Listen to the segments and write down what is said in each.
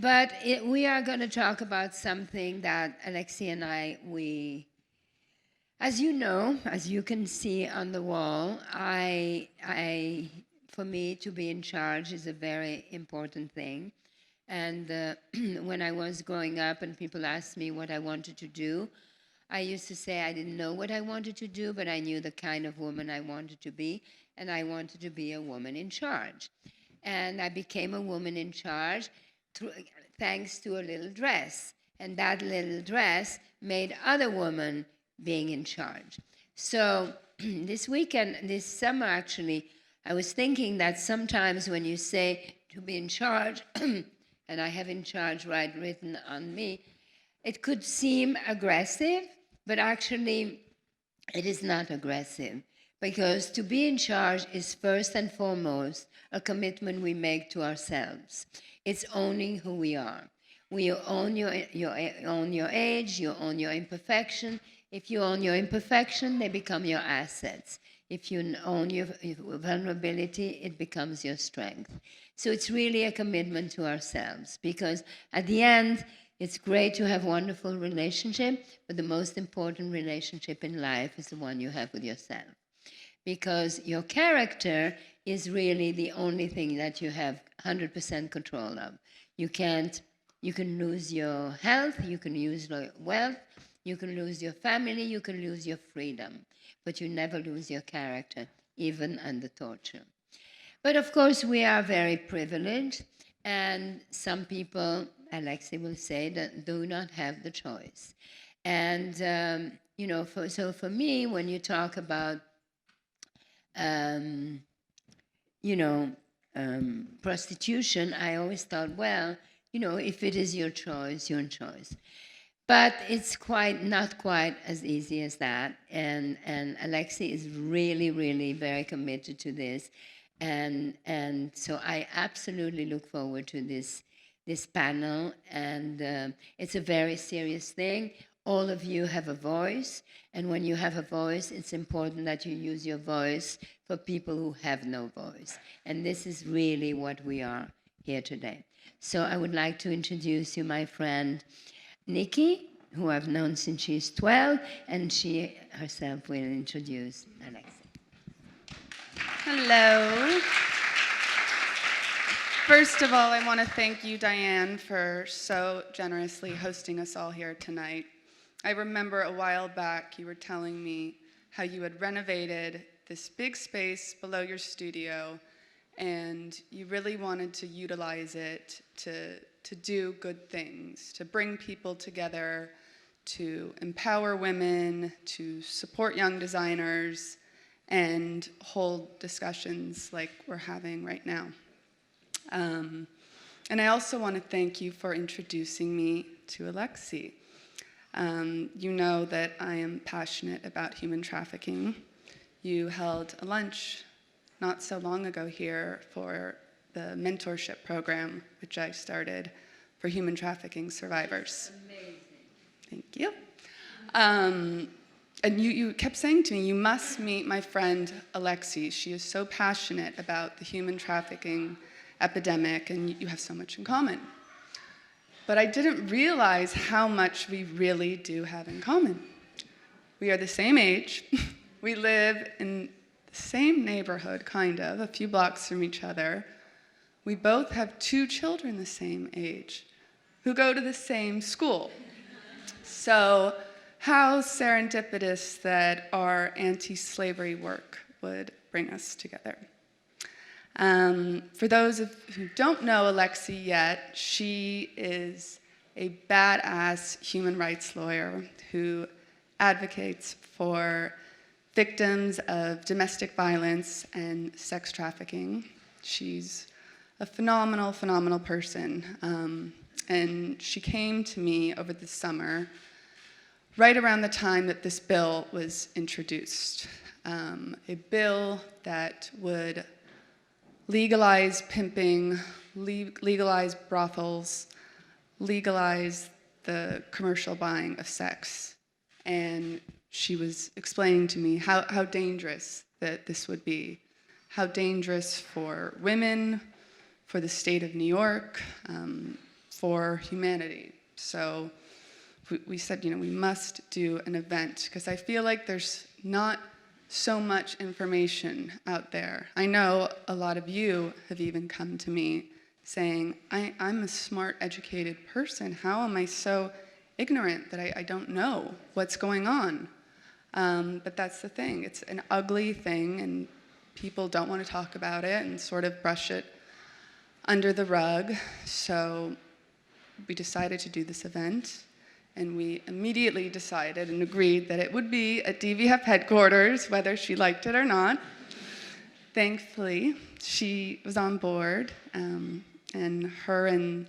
But we are going to talk about something that Alexi and I, as you know, as you can see on the wall, for me to be in charge is a very important thing. And when I was growing up and people asked me what I wanted to do, I used to say I didn't know what I wanted to do, but I knew the kind of woman I wanted to be, and I wanted to be a woman in charge. And I became a woman in charge thanks to a little dress. And that little dress made other women being in charge. So this weekend, this summer actually, I was thinking that sometimes when you say to be in charge, and I have in charge written on me, it could seem aggressive, but actually it is not aggressive. Because to be in charge is first and foremost a commitment we make to ourselves. It's owning who we are. You own your age, you own your imperfection. If you own your imperfection, they become your assets. If you own your vulnerability, it becomes your strength. So it's really a commitment to ourselves, because at the end, it's great to have a wonderful relationship, but the most important relationship in life is the one you have with yourself. Because your character is really the only thing that you have 100% control of. You can lose your health, you can lose your wealth, you can lose your family, you can lose your freedom, but you never lose your character, even under torture. But of course, we are very privileged, and some people, Alexi will say, that do not have the choice. And, so for me, when you talk about prostitution, I always thought, well, if it is your choice, your choice. But it's not quite as easy as that. And Alexi is really, really very committed to this. And so I absolutely look forward to this panel. And it's a very serious thing. All of you have a voice, and when you have a voice, it's important that you use your voice for people who have no voice. And this is really what we are here today. So I would like to introduce you my friend Nicki, who I've known since she's 12, and she herself will introduce Alexi. Hello. First of all, I want to thank you, Diane, for so generously hosting us all here tonight. I remember a while back you were telling me how you had renovated this big space below your studio, and you really wanted to utilize it to do good things, to bring people together, to empower women, to support young designers, and hold discussions like we're having right now. And I also want to thank you for introducing me to Alexi. You know that I am passionate about human trafficking. You held a lunch not so long ago here for the mentorship program, which I started for human trafficking survivors. Amazing. Thank you. And you kept saying to me, you must meet my friend Alexi. She is so passionate about the human trafficking epidemic, and you have so much in common. But I didn't realize how much we really do have in common. We are the same age. We live in the same neighborhood, kind of, a few blocks from each other. We both have 2 children the same age who go to the same school. So how serendipitous that our anti-slavery work would bring us together. For those who don't know Alexi yet, she is a badass human rights lawyer who advocates for victims of domestic violence and sex trafficking. She's a phenomenal, phenomenal person. And she came to me over the summer, right around the time that this bill was introduced. A bill that would legalize pimping, legalize brothels, legalize the commercial buying of sex. And she was explaining to me how dangerous that this would be, how dangerous for women, for the state of New York, for humanity. So we said, we must do an event, because I feel like there's not so much information out there. I know a lot of you have even come to me saying, I'm a smart, educated person. How am I so ignorant that I don't know what's going on? But that's the thing. It's an ugly thing, and people don't want to talk about it and sort of brush it under the rug. So we decided to do this event, and we immediately decided and agreed that it would be at DVF headquarters, whether she liked it or not. Thankfully, she was on board, and her and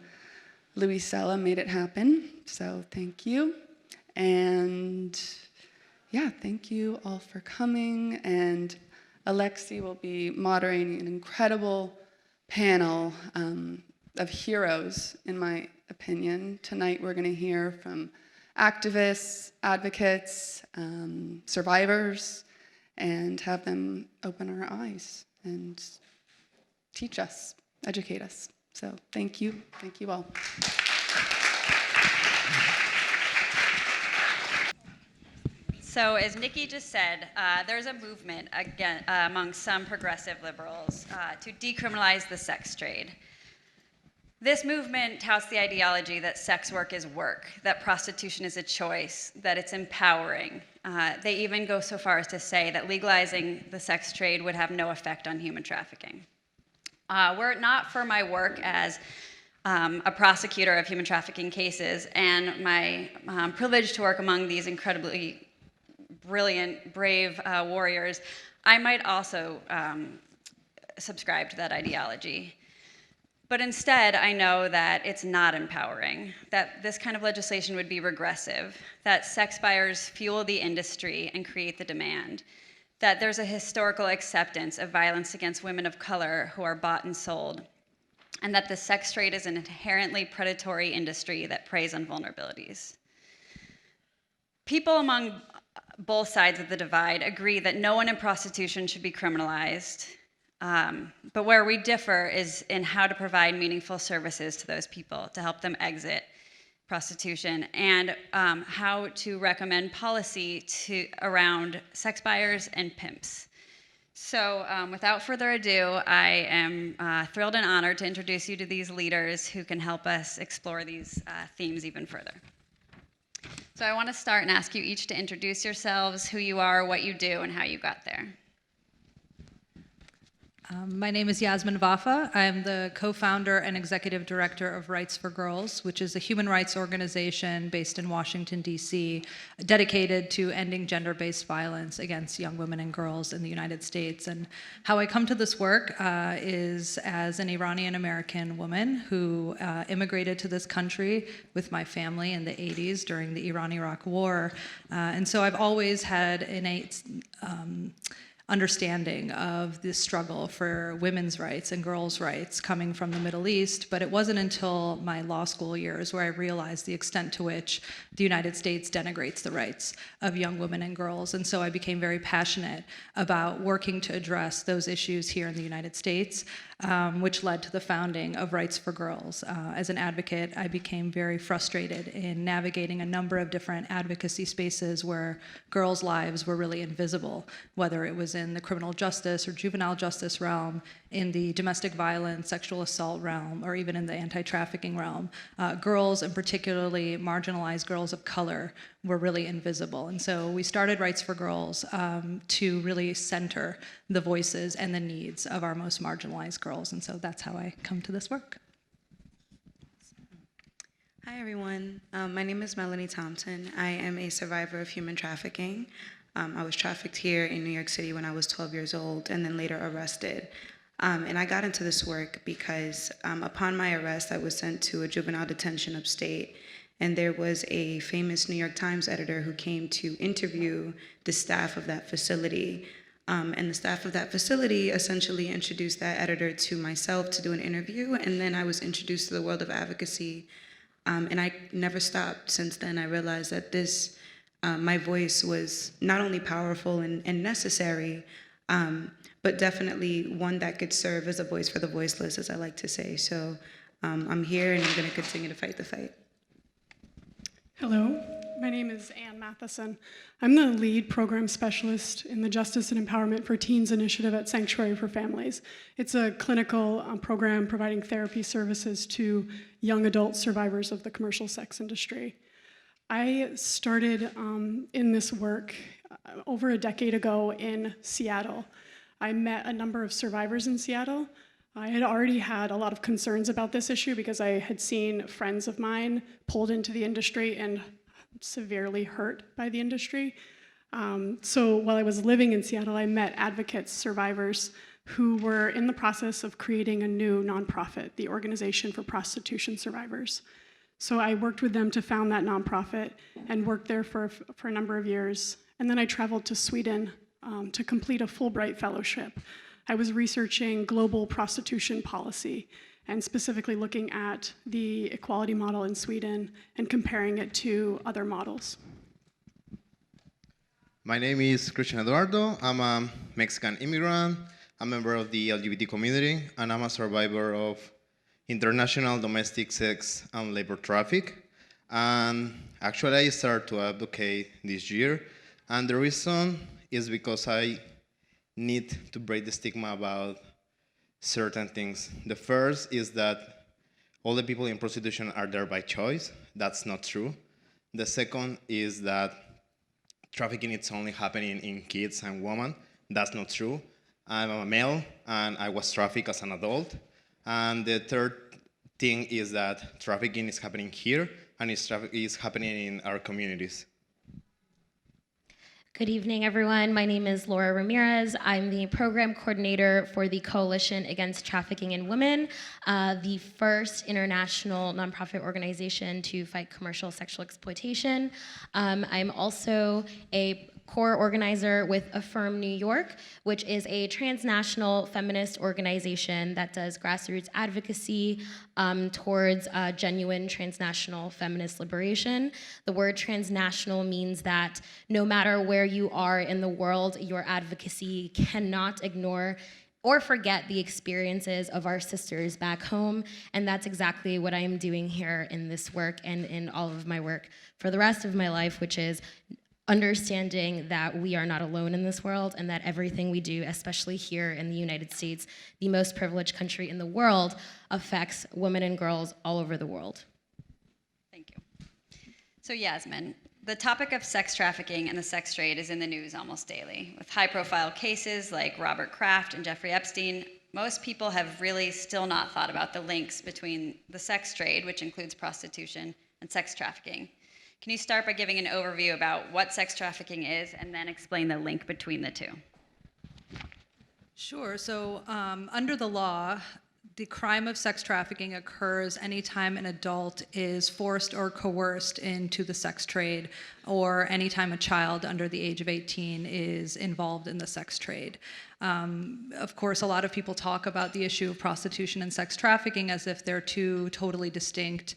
Luisella made it happen, so thank you. And yeah, thank you all for coming, and Alexi will be moderating an incredible panel of heroes, in my opinion. Tonight we're going to hear from activists, advocates, survivors, and have them open our eyes and teach us, educate us. So thank you all. So as Nicki just said, there's a movement again among some progressive liberals to decriminalize the sex trade. This movement touts the ideology that sex work is work, that prostitution is a choice, that it's empowering. They even go so far as to say that legalizing the sex trade would have no effect on human trafficking. Were it not for my work as a prosecutor of human trafficking cases and my privilege to work among these incredibly brilliant, brave warriors, I might also subscribe to that ideology. But instead, I know that it's not empowering, that this kind of legislation would be regressive, that sex buyers fuel the industry and create the demand, that there's a historical acceptance of violence against women of color who are bought and sold, and that the sex trade is an inherently predatory industry that preys on vulnerabilities. People among both sides of the divide agree that no one in prostitution should be criminalized, but where we differ is in how to provide meaningful services to those people to help them exit prostitution, and how to recommend policy around sex buyers and pimps. So without further ado, I am thrilled and honored to introduce you to these leaders who can help us explore these themes even further. So I want to start and ask you each to introduce yourselves, who you are, what you do, and how you got there. My name is Yasmin Vafa. I'm the co-founder and executive director of Rights for Girls, which is a human rights organization based in Washington, D.C., dedicated to ending gender-based violence against young women and girls in the United States. And how I come to this work is as an Iranian-American woman who immigrated to this country with my family in the 80s during the Iran-Iraq War. And so I've always had innate understanding of the struggle for women's rights and girls' rights coming from the Middle East, but it wasn't until my law school years where I realized the extent to which the United States denigrates the rights of young women and girls. And so I became very passionate about working to address those issues here in the United States, which led to the founding of Rights for Girls. As an advocate, I became very frustrated in navigating a number of different advocacy spaces where girls' lives were really invisible, whether it was in the criminal justice or juvenile justice realm, in the domestic violence, sexual assault realm, or even in the anti-trafficking realm. Girls, and particularly marginalized girls of color, were really invisible. And so we started Rights for Girls to really center the voices and the needs of our most marginalized girls. And so that's how I come to this work. Hi, everyone. My name is Melanie Thompson. I am a survivor of human trafficking. I was trafficked here in New York City when I was 12 years old and then later arrested. And I got into this work because upon my arrest, I was sent to a juvenile detention upstate. And there was a famous New York Times editor who came to interview the staff of that facility. And the staff of that facility essentially introduced that editor to myself to do an interview. And then I was introduced to the world of advocacy. And I never stopped since then. I realized that my voice was not only powerful and necessary, but definitely one that could serve as a voice for the voiceless, as I like to say. So I'm here and I'm going to continue to fight the fight. Hello, my name is Ann Matheson. I'm the lead program specialist in the Justice and Empowerment for Teens initiative at Sanctuary for Families. It's a clinical program providing therapy services to young adult survivors of the commercial sex industry. I started in this work over a decade ago in Seattle. I met a number of survivors in Seattle. I had already had a lot of concerns about this issue because I had seen friends of mine pulled into the industry and severely hurt by the industry. So while I was living in Seattle, I met advocates, survivors, who were in the process of creating a new nonprofit, the Organization for Prostitution Survivors. So I worked with them to found that nonprofit and worked there for a number of years. And then I traveled to Sweden to complete a Fulbright fellowship. I was researching global prostitution policy and specifically looking at the equality model in Sweden and comparing it to other models. My name is Christian Eduardo. I'm a Mexican immigrant, a member of the LGBT community, and I'm a survivor of international domestic sex and labor traffic. And actually, I started to advocate this year, and the reason is because I need to break the stigma about certain things. The first is that all the people in prostitution are there by choice. That's not true. The second is that trafficking is only happening in kids and women. That's not true. I'm a male and I was trafficked as an adult. And the third thing is that trafficking is happening here and is happening in our communities. Good evening, everyone. My name is Laura Ramirez. I'm the program coordinator for the Coalition Against Trafficking in Women, the first international nonprofit organization to fight commercial sexual exploitation. I'm also a core organizer with Affirm New York, which is a transnational feminist organization that does grassroots advocacy towards genuine transnational feminist liberation. The word transnational means that no matter where you are in the world, your advocacy cannot ignore or forget the experiences of our sisters back home, and that's exactly what I am doing here in this work and in all of my work for the rest of my life, which is understanding that we are not alone in this world and that everything we do, especially here in the United States, the most privileged country in the world, affects women and girls all over the world. Thank you. So Yasmin, the topic of sex trafficking and the sex trade is in the news almost daily. With high-profile cases like Robert Kraft and Jeffrey Epstein, most people have really still not thought about the links between the sex trade, which includes prostitution, and sex trafficking. Can you start by giving an overview about what sex trafficking is and then explain the link between the two? Sure. So under the law, the crime of sex trafficking occurs anytime an adult is forced or coerced into the sex trade, or anytime a child under the age of 18 is involved in the sex trade. Of course, a lot of people talk about the issue of prostitution and sex trafficking as if they're two totally distinct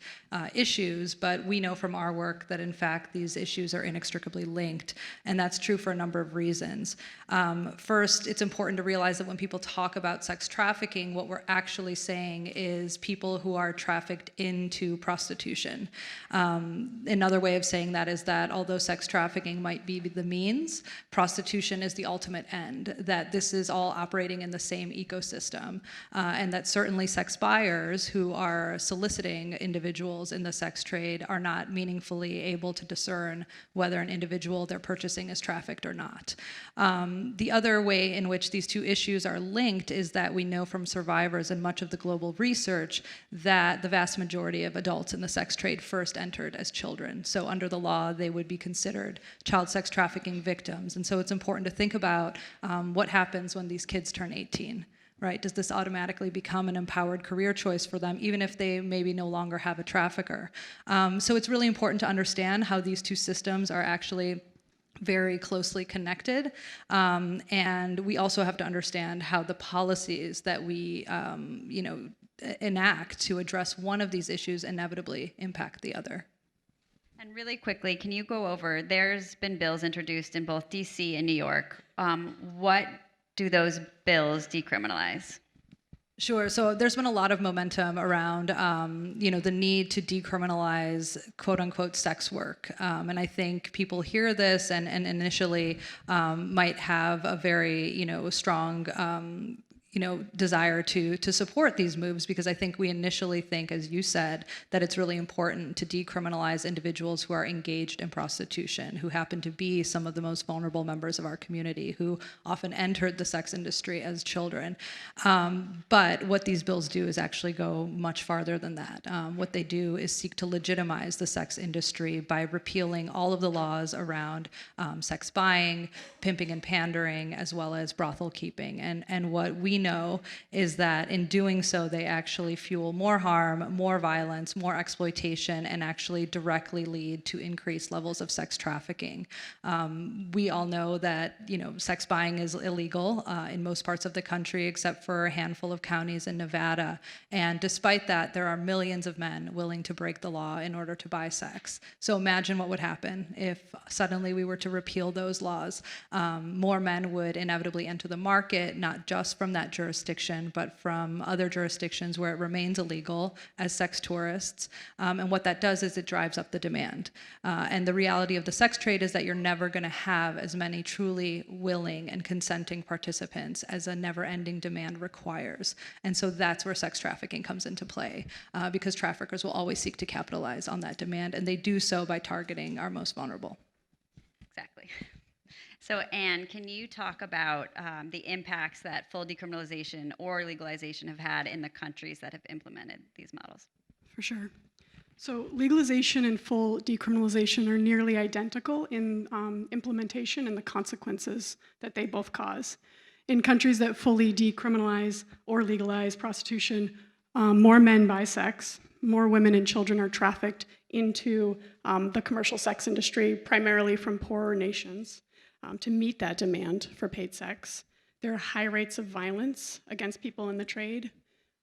issues, but we know from our work that in fact these issues are inextricably linked, and that's true for a number of reasons. First, it's important to realize that when people talk about sex trafficking, what we're actually saying is people who are trafficked into prostitution. Another way of saying that is that although sex trafficking might be the means, prostitution is the ultimate end, that this is all operating in the same ecosystem, and that certainly sex buyers who are soliciting individuals in the sex trade are not meaningfully able to discern whether an individual they're purchasing is trafficked or not. The other way in which these two issues are linked is that we know from survivors and much of the global research that the vast majority of adults in the sex trade first entered as children. So under the law, they would be considered child sex trafficking victims. And so it's important to think about what happens when these kids turn 18. Right? Does this automatically become an empowered career choice for them, even if they maybe no longer have a trafficker? So it's really important to understand how these two systems are actually very closely connected. And we also have to understand how the policies that we enact to address one of these issues inevitably impact the other. And really quickly, can you go over, there's been bills introduced in both DC and New York. What do those bills decriminalize? Sure. So there's been a lot of momentum around, the need to decriminalize "quote unquote" sex work, and I think people hear this and initially might have a very, strong. Desire to support these moves, because I think we initially think, as you said, that it's really important to decriminalize individuals who are engaged in prostitution, who happen to be some of the most vulnerable members of our community, who often entered the sex industry as children. But what these bills do is actually go much farther than that. What they do is seek to legitimize the sex industry by repealing all of the laws around sex buying, pimping and pandering, as well as brothel keeping. And what we know is that in doing so, they actually fuel more harm, more violence, more exploitation, and actually directly lead to increased levels of sex trafficking. We all know that, sex buying is illegal in most parts of the country, except for a handful of counties in Nevada. And despite that, there are millions of men willing to break the law in order to buy sex. So imagine what would happen if suddenly we were to repeal those laws. More men would inevitably enter the market, not just from that jurisdiction, but from other jurisdictions where it remains illegal as sex tourists. And what that does is it drives up the demand. And the reality of the sex trade is that you're never going to have as many truly willing and consenting participants as a never-ending demand requires. And so that's where sex trafficking comes into play, because traffickers will always seek to capitalize on that demand, and they do so by targeting our most vulnerable. Exactly. So, Anne, can you talk about the impacts that full decriminalization or legalization have had in the countries that have implemented these models? For sure. So legalization and full decriminalization are nearly identical in implementation and the consequences that they both cause. In countries that fully decriminalize or legalize prostitution, more men buy sex, more women and children are trafficked into the commercial sex industry, primarily from poorer nations. To meet that demand for paid sex. There are high rates of violence against people in the trade.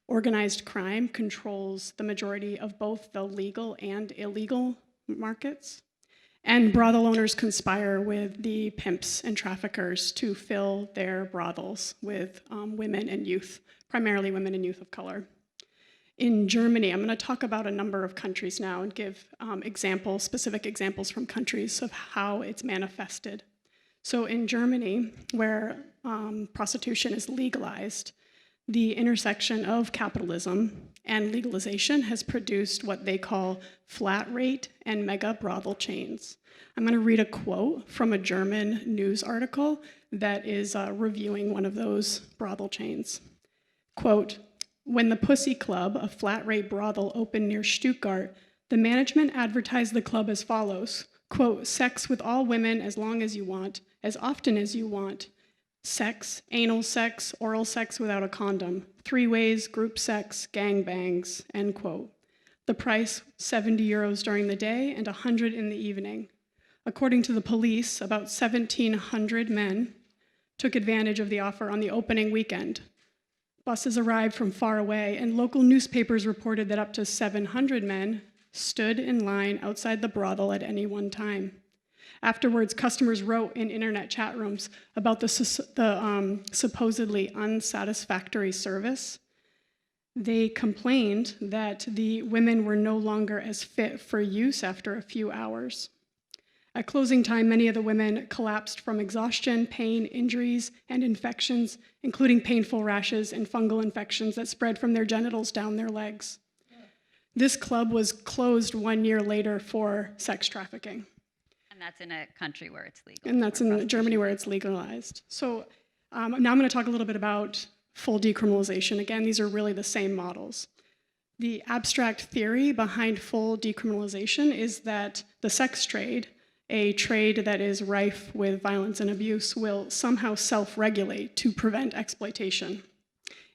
Organized crime controls the majority of both the legal and illegal markets. And brothel owners conspire with the pimps and traffickers to fill their brothels with women and youth, primarily women and youth of color. In Germany, I'm going to talk about a number of countries now and give specific examples from countries of how it's manifested. So in Germany, where prostitution is legalized, the intersection of capitalism and legalization has produced what they call flat rate and mega brothel chains. I'm going to read a quote from a German news article that is reviewing one of those brothel chains. Quote, "When the Pussy Club, a flat rate brothel, opened near Stuttgart, the management advertised the club as follows, quote, sex with all women as long as you want, as often as you want. Sex, anal sex, oral sex without a condom, 3 ways, group sex, gangbangs," end quote. The price, 70 euros during the day and 100 in the evening. According to the police, about 1,700 men took advantage of the offer on the opening weekend. Buses arrived from far away, and local newspapers reported that up to 700 men stood in line outside the brothel at any one time. Afterwards, customers wrote in internet chat rooms about the supposedly unsatisfactory service. They complained that the women were no longer as fit for use after a few hours. At closing time, many of the women collapsed from exhaustion, pain, injuries, and infections, including painful rashes and fungal infections that spread from their genitals down their legs. This club was closed 1 year later for sex trafficking. And that's in a country where it's legal. And that's in Germany where it's legalized. So now I'm going to talk a little bit about full decriminalization. Again, these are really the same models. The abstract theory behind full decriminalization is that the sex trade, a trade that is rife with violence and abuse, will somehow self-regulate to prevent exploitation.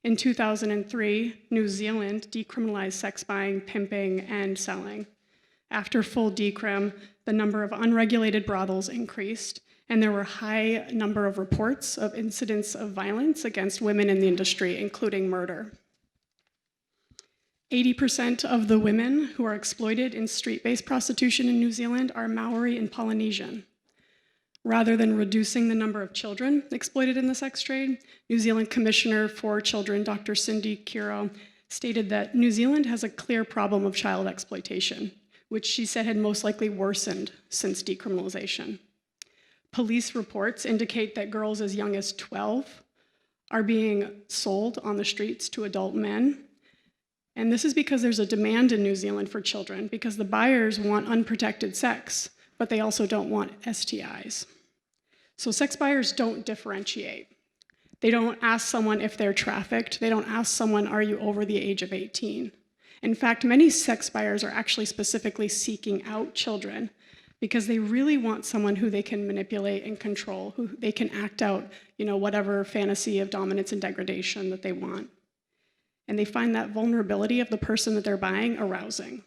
In 2003, New Zealand decriminalized sex buying, pimping, and selling. After full decrim, the number of unregulated brothels increased, and there were a high number of reports of incidents of violence against women in the industry, including murder. 80% of the women who are exploited in street-based prostitution in New Zealand are Maori and Polynesian. Rather than reducing the number of children exploited in the sex trade, New Zealand Commissioner for Children, Dr. Cindy Kiro, stated that New Zealand has a clear problem of child exploitation, which she said had most likely worsened since decriminalization. Police reports indicate that girls as young as 12 are being sold on the streets to adult men. And this is because there's a demand in New Zealand for children, because the buyers want unprotected sex, but they also don't want STIs. So sex buyers don't differentiate. They don't ask someone if they're trafficked. They don't ask someone, are you over the age of 18? In fact, many sex buyers are actually specifically seeking out children because they really want someone who they can manipulate and control, who they can act out, whatever fantasy of dominance and degradation that they want. And they find that vulnerability of the person that they're buying arousing.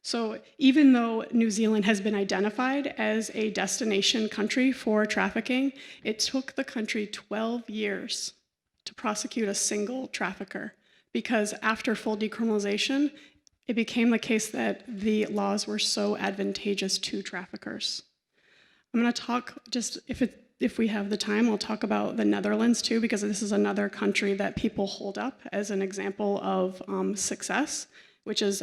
So even though New Zealand has been identified as a destination country for trafficking, it took the country 12 years to prosecute a single trafficker, because after full decriminalization, it became the case that the laws were so advantageous to traffickers. I'm going to talk, just if we have the time, I'll talk about the Netherlands too, because this is another country that people hold up as an example of success, which is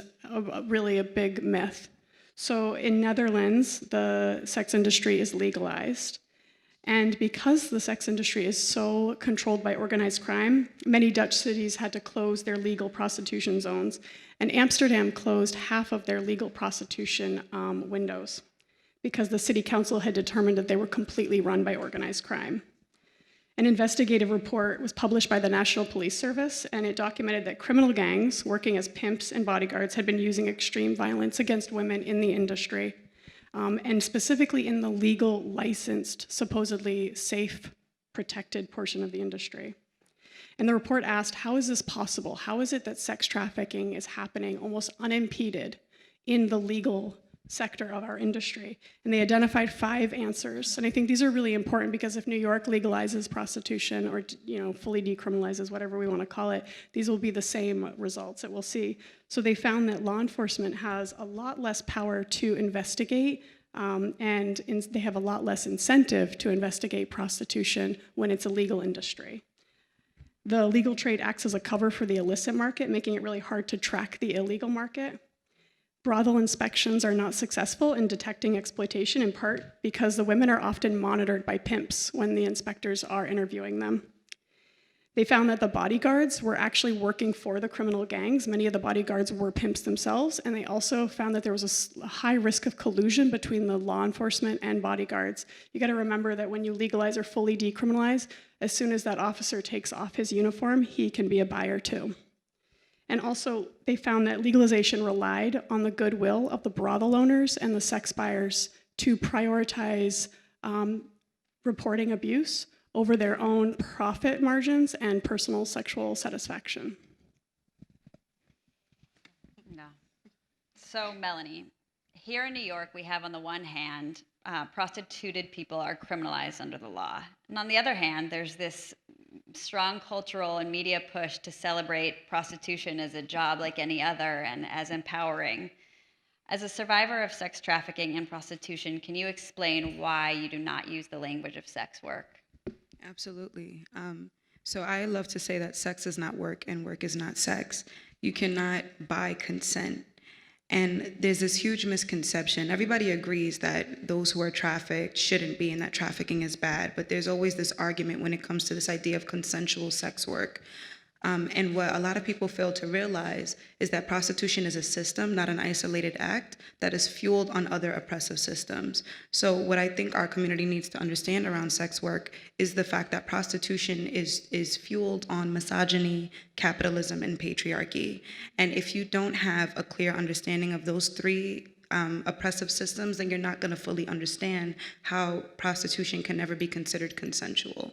really a big myth. So in Netherlands, the sex industry is legalized. And because the sex industry is so controlled by organized crime, many Dutch cities had to close their legal prostitution zones. And Amsterdam closed half of their legal prostitution windows because the city council had determined that they were completely run by organized crime. An investigative report was published by the National Police Service, and it documented that criminal gangs working as pimps and bodyguards had been using extreme violence against women in the industry, and specifically in the legal, licensed, supposedly safe, protected portion of the industry. And the report asked, how is this possible? How is it that sex trafficking is happening almost unimpeded in the legal sector of our industry? And they identified 5 answers. And I think these are really important because if New York legalizes prostitution or fully decriminalizes, whatever we want to call it, these will be the same results that we'll see. So they found that law enforcement has a lot less power to investigate, and they have a lot less incentive to investigate prostitution when it's a legal industry. The legal trade acts as a cover for the illicit market, making it really hard to track the illegal market. Brothel inspections are not successful in detecting exploitation, in part because the women are often monitored by pimps when the inspectors are interviewing them. They found that the bodyguards were actually working for the criminal gangs. Many of the bodyguards were pimps themselves, and they also found that there was a high risk of collusion between the law enforcement and bodyguards. You gotta remember that when you legalize or fully decriminalize, as soon as that officer takes off his uniform, he can be a buyer too. And also, they found that legalization relied on the goodwill of the brothel owners and the sex buyers to prioritize reporting abuse over their own profit margins and personal sexual satisfaction. No. So, Melanie, here in New York, we have on the one hand, prostituted people are criminalized under the law. And on the other hand, there's this strong cultural and media push to celebrate prostitution as a job like any other and as empowering. As a survivor of sex trafficking and prostitution, can you explain why you do not use the language of sex work? Absolutely. So I love to say that sex is not work and work is not sex. You cannot buy consent. And there's this huge misconception. Everybody agrees that those who are trafficked shouldn't be and that trafficking is bad, but there's always this argument when it comes to this idea of consensual sex work. And what a lot of people fail to realize is that prostitution is a system, not an isolated act, that is fueled on other oppressive systems. So what I think our community needs to understand around sex work is the fact that prostitution is fueled on misogyny, capitalism, and patriarchy. And if you don't have a clear understanding of those 3 oppressive systems, then you're not going to fully understand how prostitution can never be considered consensual.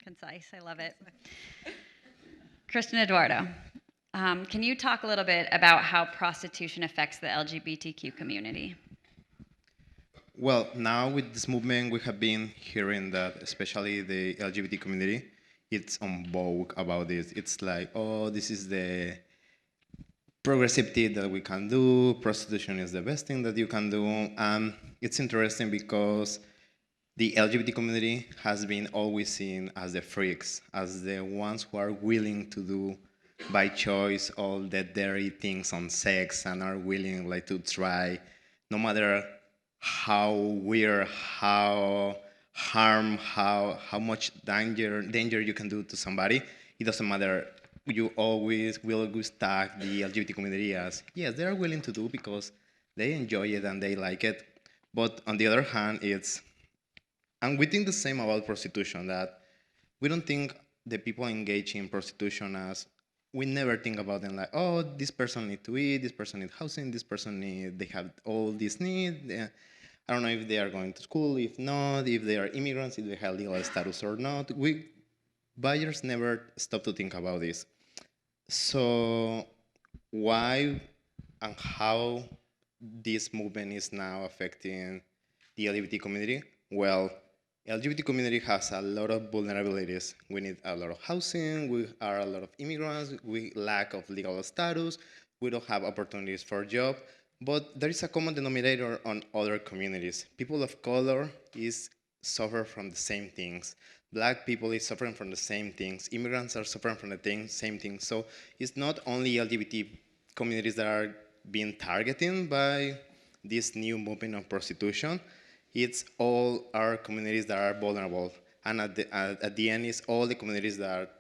Concise, I love it. Kristen Eduardo, can you talk a little bit about how prostitution affects the LGBTQ community? Well, now with this movement, we have been hearing that, especially the LGBT community, it's on vogue about this. It's like, oh, this is the progressive thing that we can do. Prostitution is the best thing that you can do. It's interesting because the LGBT community has been always seen as the freaks, as the ones who are willing to do by choice all the dirty things on sex and are willing like to try, no matter how weird, how how much danger you can do to somebody. It doesn't matter. You always will always tag the LGBT community as yes, they are willing to do because they enjoy it and they like it. But on the other hand, and we think the same about prostitution, that we don't think the people engaging in prostitution as, we never think about them like, oh, this person need to eat, this person need housing, this person they have all these needs. I don't know if they are going to school, if not, if they are immigrants, if they have legal status or not. Buyers never stop to think about this. So why and how this movement is now affecting the LGBT community? Well, LGBT community has a lot of vulnerabilities. We need a lot of housing, we are a lot of immigrants, we lack of legal status, we don't have opportunities for job, but there is a common denominator on other communities. People of color suffer from the same things. Black people is suffering from the same things. Immigrants are suffering from the same things. So it's not only LGBT communities that are being targeted by this new movement of prostitution. It's all our communities that are vulnerable. And at the end, it's all the communities that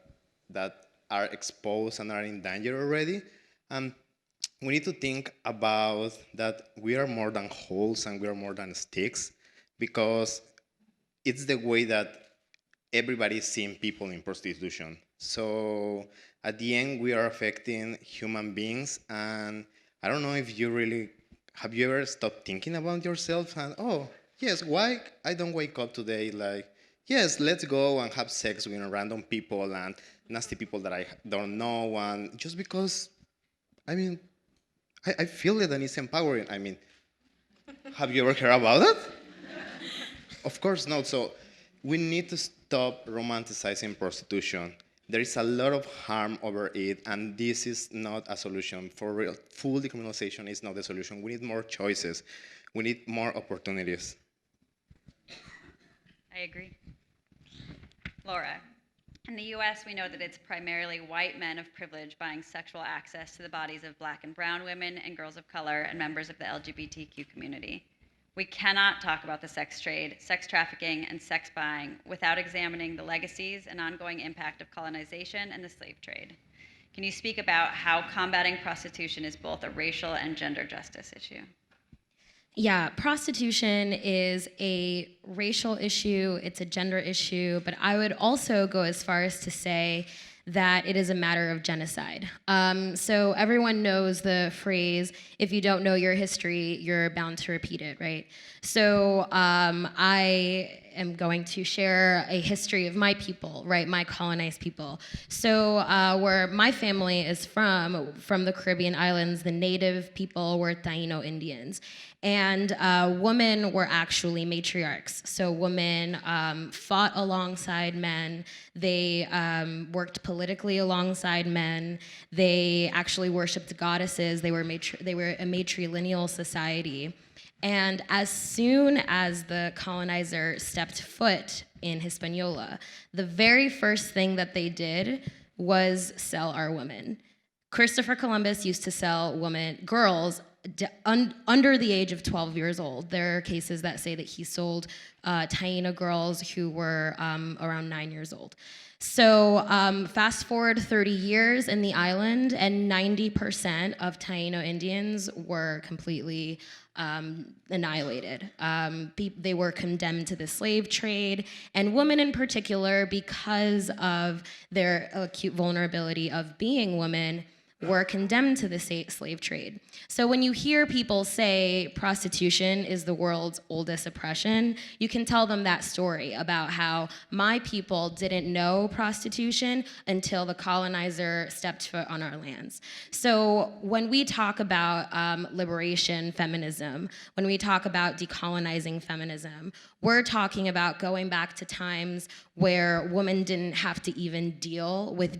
are exposed and are in danger already. And we need to think about that we are more than holes and we are more than sticks, because it's the way that everybody is seeing people in prostitution. So at the end, we are affecting human beings. And I don't know if have you ever stopped thinking about yourself and, oh, yes, why I don't wake up today like, yes, let's go and have sex with random people and nasty people that I don't know, and just because, I mean, I feel it and it's empowering. I mean, have you ever heard about it? Of course not. So we need to stop romanticizing prostitution. There is a lot of harm over it, and this is not a solution. For real, full decriminalization is not the solution. We need more choices. We need more opportunities. I agree. Laura, in the US, we know that it's primarily white men of privilege buying sexual access to the bodies of Black and brown women and girls of color and members of the LGBTQ community. We cannot talk about the sex trade, sex trafficking, and sex buying without examining the legacies and ongoing impact of colonization and the slave trade. Can you speak about how combating prostitution is both a racial and gender justice issue? Yeah, prostitution is a racial issue, it's a gender issue, but I would also go as far as to say that it is a matter of genocide. So everyone knows the phrase, if you don't know your history, you're bound to repeat it, right? So I am going to share a history of my people, right, my colonized people. So where my family is from the Caribbean islands, the native people were Taino Indians. And women were actually matriarchs. So women fought alongside men. They worked politically alongside men. They actually worshipped goddesses. They were a matrilineal society. And as soon as the colonizer stepped foot in Hispaniola, the very first thing that they did was sell our women. Christopher Columbus used to sell girls under the age of 12 years old. There are cases that say that he sold Taino girls who were around 9 years old. So fast forward 30 years in the island, and 90% of Taino Indians were completely annihilated. They were condemned to the slave trade, and women in particular, because of their acute vulnerability of being women, were condemned to the slave trade. So when you hear people say prostitution is the world's oldest oppression, you can tell them that story about how my people didn't know prostitution until the colonizer stepped foot on our lands. So when we talk about liberation feminism, when we talk about decolonizing feminism, we're talking about going back to times where women didn't have to even deal with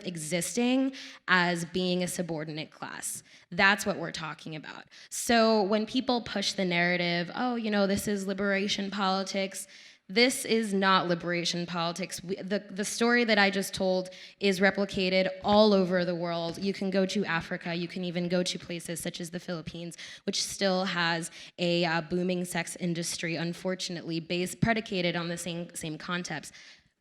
existing as being a subordinate class. That's what we're talking about. So when people push the narrative, oh, this is liberation politics, this is not liberation politics. The story that I just told is replicated all over the world. You can go to Africa, you can even go to places such as the Philippines, which still has a booming sex industry, unfortunately, predicated on the same concepts.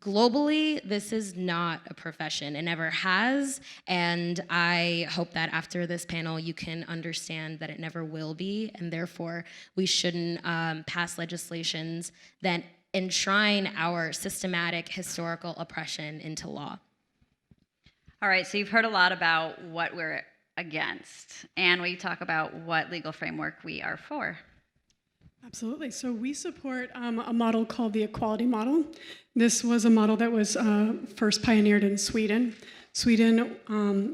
Globally, this is not a profession. It never has, and I hope that after this panel you can understand that it never will be, and therefore we shouldn't pass legislations that enshrine our systematic historical oppression into law. All right, so you've heard a lot about what we're against, and we talk about what legal framework we are for. Absolutely. So we support a model called the equality model. This was a model that was first pioneered in Sweden. Sweden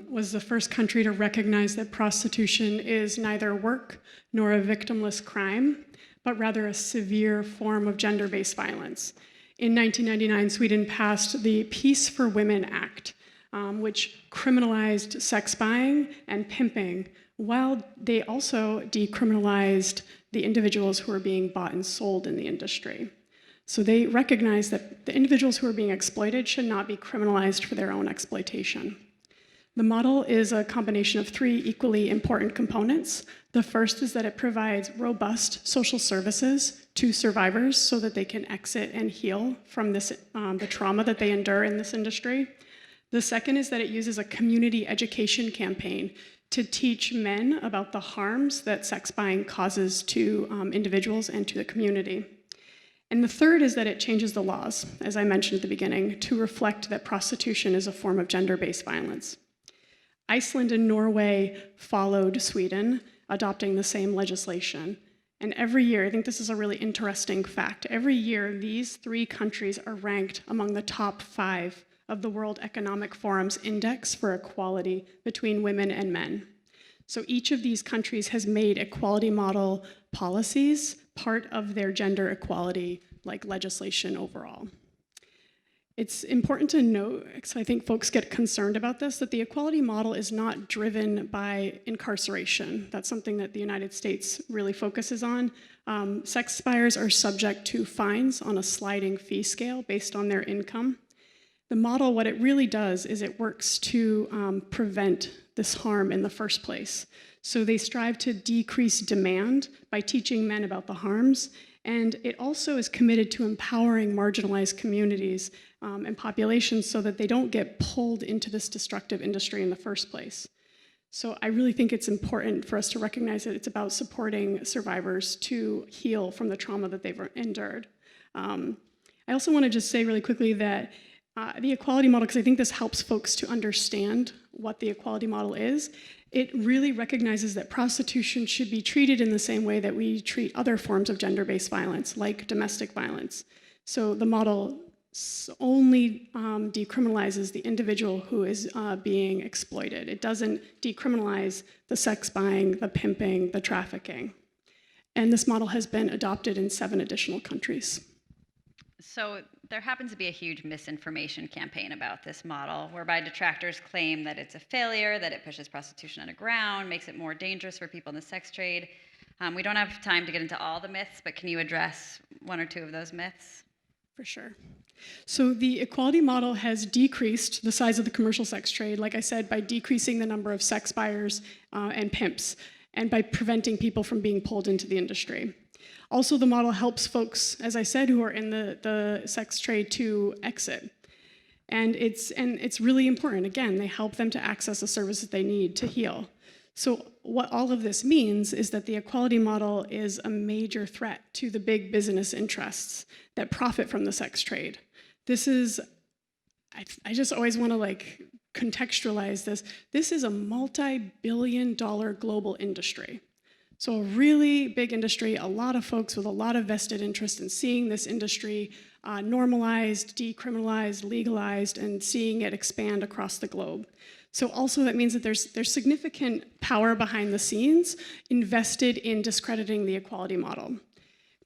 was the first country to recognize that prostitution is neither work nor a victimless crime, but rather a severe form of gender-based violence. In 1999, Sweden passed the Peace for Women Act, which criminalized sex buying and pimping, while they also decriminalized the individuals who were being bought and sold in the industry. So they recognized that the individuals who are being exploited should not be criminalized for their own exploitation. The model is a combination of three equally important components. The first is that it provides robust social services to survivors so that they can exit and heal from the trauma that they endure in this industry. The second is that it uses a community education campaign to teach men about the harms that sex buying causes to individuals and to the community. And the third is that it changes the laws, as I mentioned at the beginning, to reflect that prostitution is a form of gender-based violence. Iceland and Norway followed Sweden, adopting the same legislation. And every year, I think this is a really interesting fact, every year these three countries are ranked among the top 5 of the World Economic Forum's Index for Equality between women and men. So each of these countries has made equality model policies part of their gender equality legislation overall. It's important to note, because I think folks get concerned about this, that the equality model is not driven by incarceration. That's something that the United States really focuses on. Sex buyers are subject to fines on a sliding fee scale based on their income. The model, what it really does is it works to prevent this harm in the first place. So they strive to decrease demand by teaching men about the harms, and it also is committed to empowering marginalized communities and populations so that they don't get pulled into this destructive industry in the first place. So I really think it's important for us to recognize that it's about supporting survivors to heal from the trauma that they've endured. I also want to just say really quickly that the equality model, because I think this helps folks to understand what the equality model is, it really recognizes that prostitution should be treated in the same way that we treat other forms of gender-based violence, like domestic violence. So the model only decriminalizes the individual who is being exploited. It doesn't decriminalize the sex buying, the pimping, the trafficking. And this model has been adopted in 7 additional countries. So there happens to be a huge misinformation campaign about this model, whereby detractors claim that it's a failure, that it pushes prostitution underground, makes it more dangerous for people in the sex trade. We don't have time to get into all the myths, but can you address 1 or 2 of those myths? For sure. So the equality model has decreased the size of the commercial sex trade, like I said, by decreasing the number of sex buyers and pimps, and by preventing people from being pulled into the industry. Also, the model helps folks, as I said, who are in the sex trade to exit. And it's really important. Again, they help them to access the services they need to heal. So what all of this means is that the equality model is a major threat to the big business interests that profit from the sex trade. This is, I just always want to contextualize this. This is a multi-billion-dollar global industry. So a really big industry, a lot of folks with a lot of vested interest in seeing this industry normalized, decriminalized, legalized, and seeing it expand across the globe. So also that means that there's significant power behind the scenes invested in discrediting the equality model,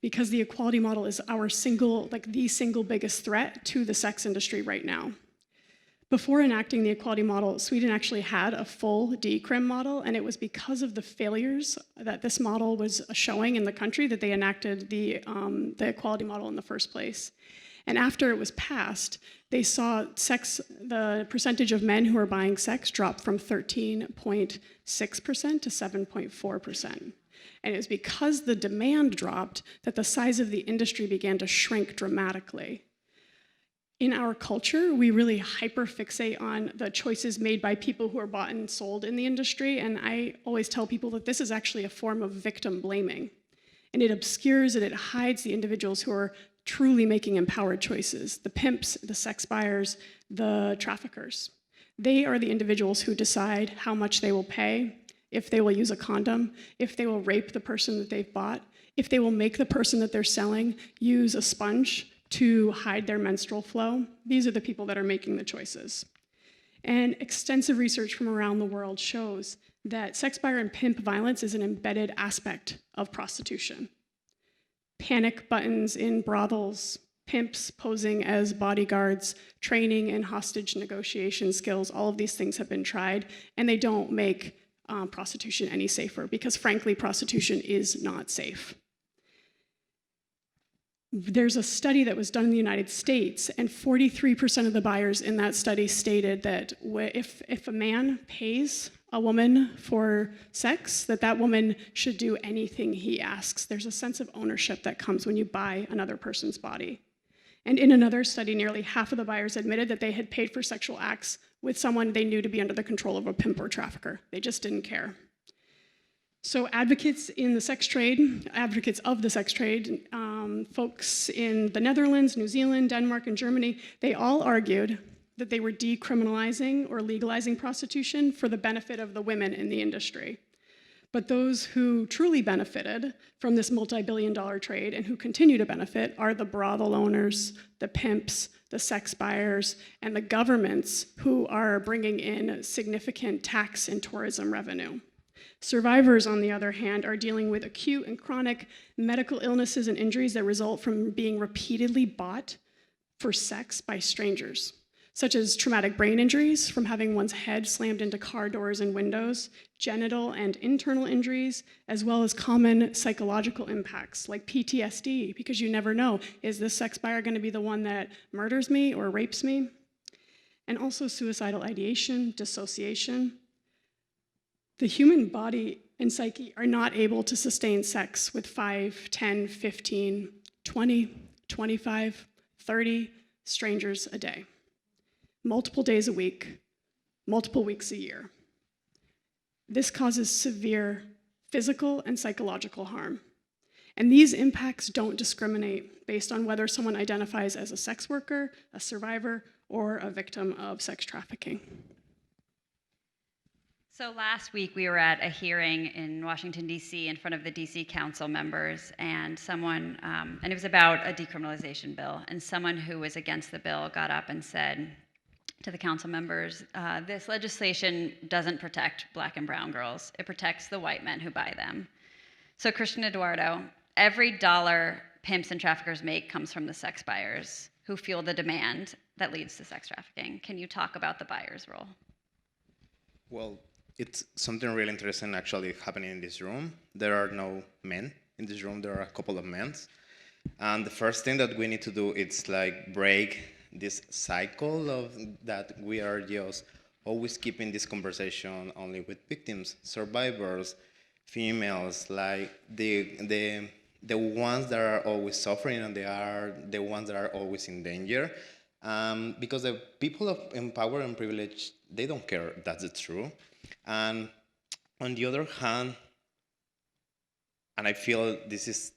because the equality model is our the single biggest threat to the sex industry right now. Before enacting the equality model, Sweden actually had a full decrim model, and it was because of the failures that this model was showing in the country that they enacted the equality model in the first place. And after it was passed, they saw the percentage of men who were buying sex drop from 13.6% to 7.4%. And it was because the demand dropped that the size of the industry began to shrink dramatically. In our culture, we really hyperfixate on the choices made by people who are bought and sold in the industry, and I always tell people that this is actually a form of victim blaming. And it obscures and it hides the individuals who are truly making empowered choices, the pimps, the sex buyers, the traffickers. They are the individuals who decide how much they will pay, if they will use a condom, if they will rape the person that they've bought, if they will make the person that they're selling use a sponge to hide their menstrual flow. These are the people that are making the choices. And extensive research from around the world shows that sex buyer and pimp violence is an embedded aspect of prostitution. Panic buttons in brothels, pimps posing as bodyguards, training and hostage negotiation skills, all of these things have been tried, and they don't make prostitution any safer, because frankly, prostitution is not safe. There's a study that was done in the United States, and 43% of the buyers in that study stated that if a man pays a woman for sex, that woman should do anything he asks. There's a sense of ownership that comes when you buy another person's body. And in another study, nearly half of the buyers admitted that they had paid for sexual acts with someone they knew to be under the control of a pimp or trafficker. They just didn't care. So advocates in the sex trade, advocates of the sex trade, folks in the Netherlands, New Zealand, Denmark, and Germany, they all argued that they were decriminalizing or legalizing prostitution for the benefit of the women in the industry. But those who truly benefited from this multi-billion-dollar trade and who continue to benefit are the brothel owners, the pimps, the sex buyers, and the governments who are bringing in significant tax and tourism revenue. Survivors, on the other hand, are dealing with acute and chronic medical illnesses and injuries that result from being repeatedly bought for sex by strangers, such as traumatic brain injuries from having one's head slammed into car doors and windows, genital and internal injuries, as well as common psychological impacts like PTSD, because you never know, is this sex buyer going to be the one that murders me or rapes me? And also suicidal ideation, dissociation. The human body and psyche are not able to sustain sex with 5, 10, 15, 20, 25, 30 strangers a day. Multiple days a week, multiple weeks a year. This causes severe physical and psychological harm. And these impacts don't discriminate based on whether someone identifies as a sex worker, a survivor, or a victim of sex trafficking. So last week we were at a hearing in Washington, D.C. in front of the D.C. Council members, and someone, and it was about a decriminalization bill, and someone who was against the bill got up and said to the council members, this legislation doesn't protect black and brown girls, it protects the white men who buy them. So Christian Eduardo, every dollar pimps and traffickers make comes from the sex buyers who fuel the demand that leads to sex trafficking. Can you talk about the buyer's role? Well, it's something really interesting actually happening in this room. There are no men in this room, there are a couple of men. And the first thing that we need to do is like break this cycle of that we are just always keeping this conversation only with victims, survivors, females, like the ones that are always suffering, and they are the ones that are always in danger. Because the people in power and privilege, they don't care if that's true. And on the other hand, and I feel this is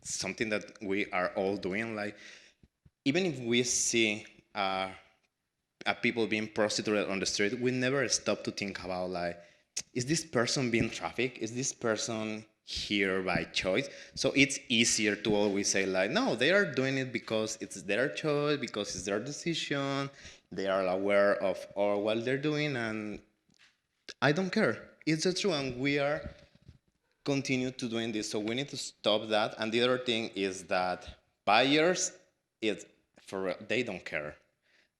something that we are all doing, like even if we see people being prostituted on the street, we never stop to think about like, is this person being trafficked? Is this person here by choice? So it's easier to always say like, no, they are doing it because it's their choice, because it's their decision, they are aware of what they're doing, and I don't care. It's true, and we are continue to doing this, so we need to stop that. And the other thing is that buyers, they don't care.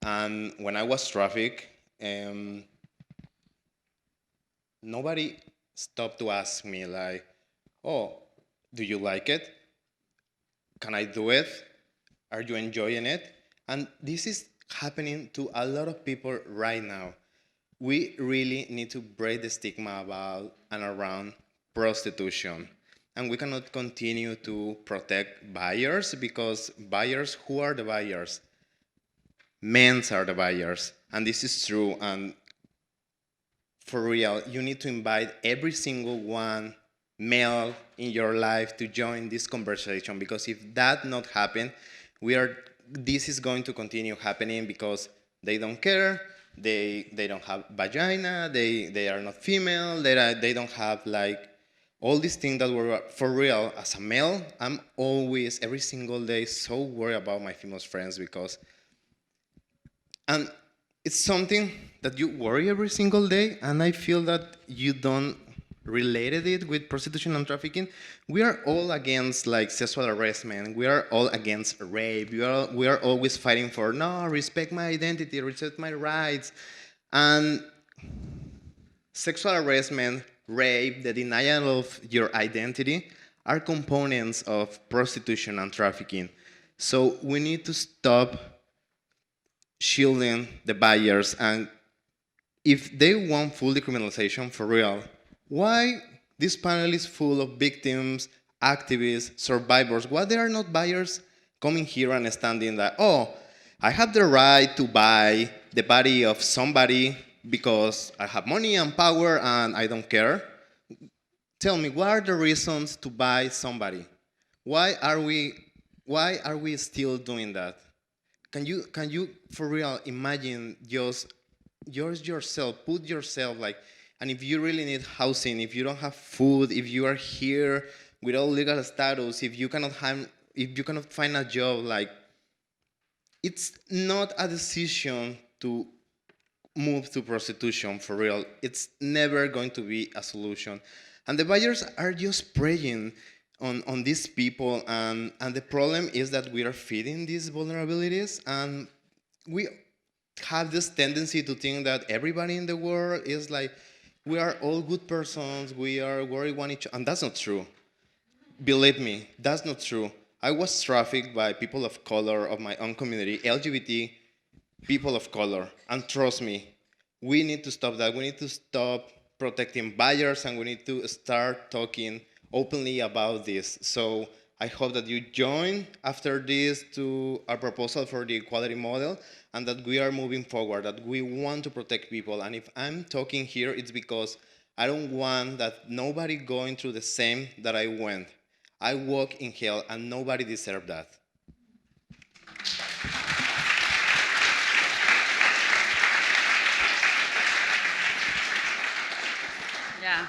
And when I was trafficked, nobody stopped to ask me like, oh, do you like it? Can I do it? Are you enjoying it? And this is happening to a lot of people right now. We really need to break the stigma about and around prostitution. And we cannot continue to protect buyers because buyers, who are the buyers? Men are the buyers. And this is true. And for real, you need to invite every single one male in your life to join this conversation, because if that not happen, this is going to continue happening because they don't care, they don't have vagina, they are not female, they don't have like all these things that were for real. As a male, I'm always every single day so worried about my female friends and it's something that you worry every single day, and I feel that you don't related it with prostitution and trafficking. We are all against like sexual harassment. We are all against rape. We are always fighting for no, respect my identity, respect my rights. And sexual harassment, rape, the denial of your identity are components of prostitution and trafficking. So we need to stop shielding the buyers, and if they want full decriminalization for real, why this panel is full of victims, activists, survivors? Why they are not buyers coming here and standing that, oh, I have the right to buy the body of somebody because I have money and power and I don't care? Tell me, what are the reasons to buy somebody? Why are we still doing that? Can you for real imagine just yourself, put yourself like, and if you really need housing, if you don't have food, if you are here without legal status, if you cannot find a job, like, it's not a decision to move to prostitution for real. It's never going to be a solution. And the buyers are just preying on these people, and the problem is that we are feeding these vulnerabilities, and we have this tendency to think that everybody in the world is like, we are all good persons, we are worried one each other, and that's not true. Believe me, that's not true. I was trafficked by people of color of my own community, LGBT people of color, and trust me, we need to stop that. We need to stop protecting buyers, and we need to start talking openly about this. So I hope that you join after this to our proposal for the equality model, and that we are moving forward, that we want to protect people. And if I'm talking here, it's because I don't want that nobody going through the same that I went. I walk in hell, and nobody deserved that. Yeah.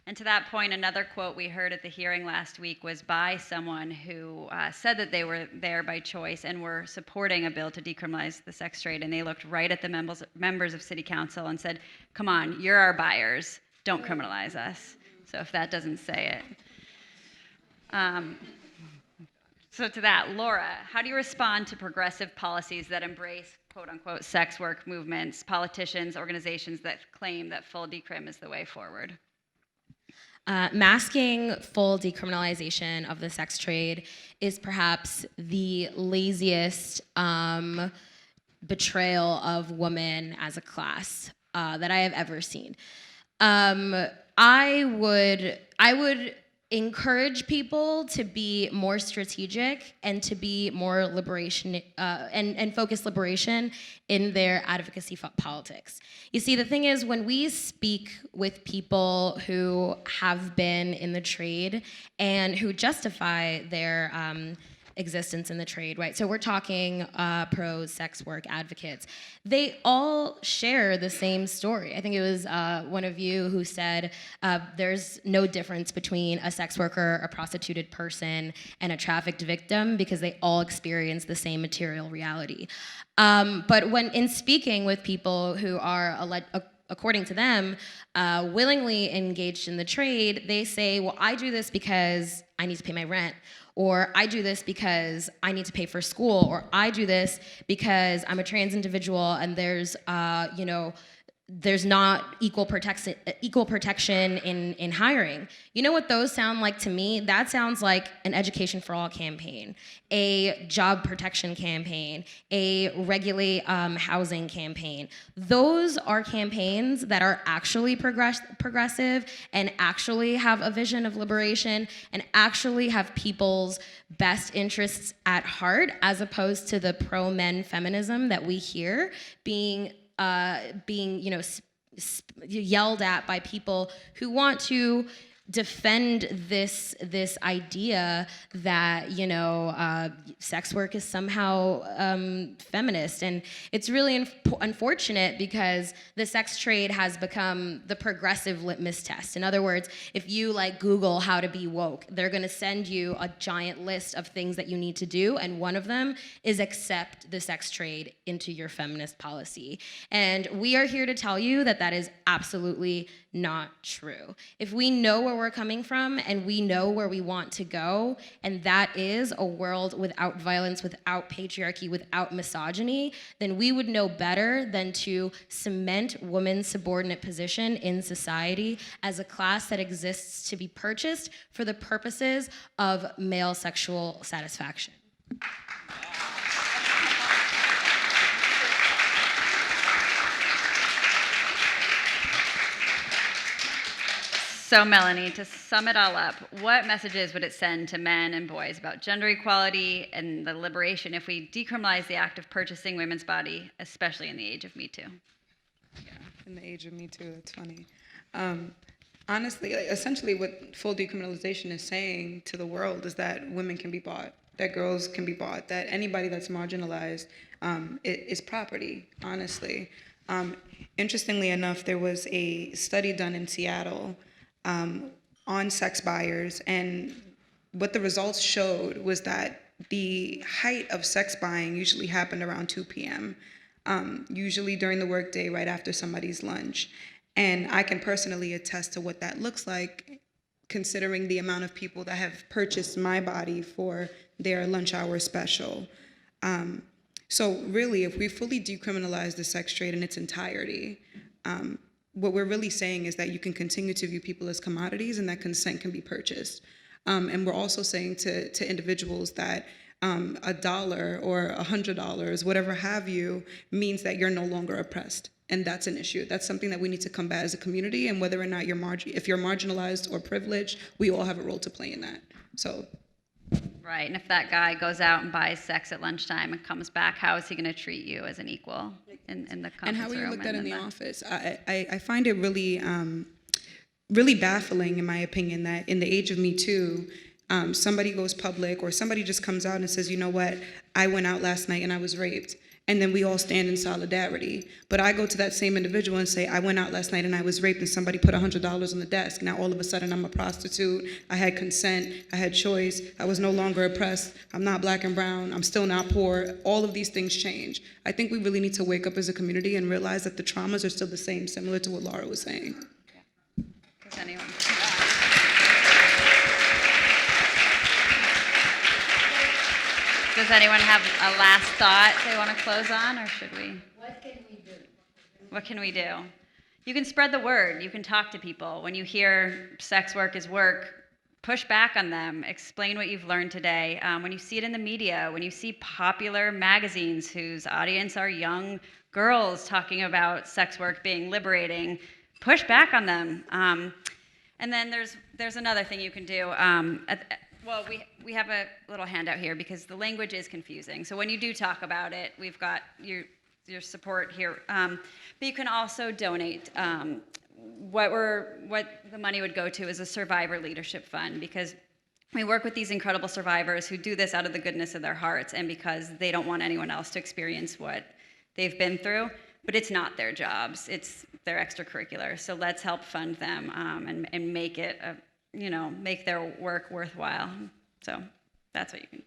And to that point, another quote we heard at the hearing last week was by someone who said that they were there by choice and were supporting a bill to decriminalize the sex trade. And they looked right at the members of City Council and said, come on, you're our buyers. Don't criminalize us. So if that doesn't say it. So to that, Laura, how do you respond to progressive policies that embrace quote unquote sex work movements, politicians, organizations that claim that full decrim is the way forward? Masking full decriminalization of the sex trade is perhaps the laziest betrayal of women as a class that I have ever seen. I would encourage people to be more strategic and to be more liberation and focus liberation in their advocacy politics. You see, the thing is, when we speak with people who have been in the trade and who justify their existence in the trade, right? So we're talking pro-sex work advocates. They all share the same story. I think it was one of you who said there's no difference between a sex worker, a prostituted person, and a trafficked victim because they all experience the same material reality. But when in speaking with people who are according to them, willingly engaged in the trade, they say, well, I do this because I need to pay my rent, or I do this because I need to pay for school, or I do this because I'm a trans individual and there's, there's not equal protection in hiring. You know what those sound like to me? That sounds like an Education for All campaign, a job protection campaign, a regulate housing campaign. Those are campaigns that are actually progressive and actually have a vision of liberation and actually have people's best interests at heart, as opposed to the pro-men feminism that we hear being yelled at by people who want to defend this idea that sex work is somehow feminist. And it's really unfortunate, because the sex trade has become the progressive litmus test. In other words, if you Google how to be woke, they're going to send you a giant list of things that you need to do, and one of them is accept the sex trade into your feminist policy. And we are here to tell you that that is absolutely not true. If we know where we're coming from and we know where we want to go, and that is a world without violence, without patriarchy, without misogyny, then we would know better than to cement women's subordinate position in society as a class that exists to be purchased for the purposes of male sexual satisfaction. So Melanie, to sum it all up, what messages would it send to men and boys about gender equality and the liberation if we decriminalize the act of purchasing women's body, especially in the age of Me Too? Yeah, in the age of Me Too, that's funny. Honestly, essentially what full decriminalization is saying to the world is that women can be bought, that girls can be bought, that anybody that's marginalized is property, honestly. Interestingly enough, there was a study done in Seattle on sex buyers, and what the results showed was that the height of sex buying usually happened around 2 p.m., usually during the workday, right after somebody's lunch. And I can personally attest to what that looks like, considering the amount of people that have purchased my body for their lunch hour special. So really, if we fully decriminalize the sex trade in its entirety, what we're really saying is that you can continue to view people as commodities and that consent can be purchased. And we're also saying to individuals that $1 or $100, whatever have you, means that you're no longer oppressed. And that's an issue. That's something that we need to combat as a community, and whether or not if you're marginalized or privileged, we all have a role to play in that. So. Right, and if that guy goes out and buys sex at lunchtime and comes back, how is he going to treat you as an equal in the conference room? And how are you looked at in the office? I find it really, really baffling, in my opinion, that in the age of Me Too, somebody goes public or somebody just comes out and says, you know what, I went out last night and I was raped. And then we all stand in solidarity. But I go to that same individual and say, I went out last night and I was raped and somebody put $100 on the desk. Now all of a sudden I'm a prostitute. I had consent. I had choice. I was no longer oppressed. I'm not black and brown. I'm still not poor. All of these things change. I think we really need to wake up as a community and realize that the traumas are still the same, similar to what Laura was saying. Does anyone? Does anyone have a last thought they want to close on, or should we? What can we do? What can we do? You can spread the word. You can talk to people. When you hear sex work is work, push back on them. Explain what you've learned today. When you see it in the media, when you see popular magazines whose audience are young girls talking about sex work being liberating, push back on them. And then there's another thing you can do. Well, we have a little handout here because the language is confusing. So when you do talk about it, we've got your support here. But you can also donate. What the money would go to is a survivor leadership fund, because we work with these incredible survivors who do this out of the goodness of their hearts and because they don't want anyone else to experience what they've been through. But it's not their jobs; it's their extracurricular. So let's help fund them and make it make their work worthwhile. So that's what you can do.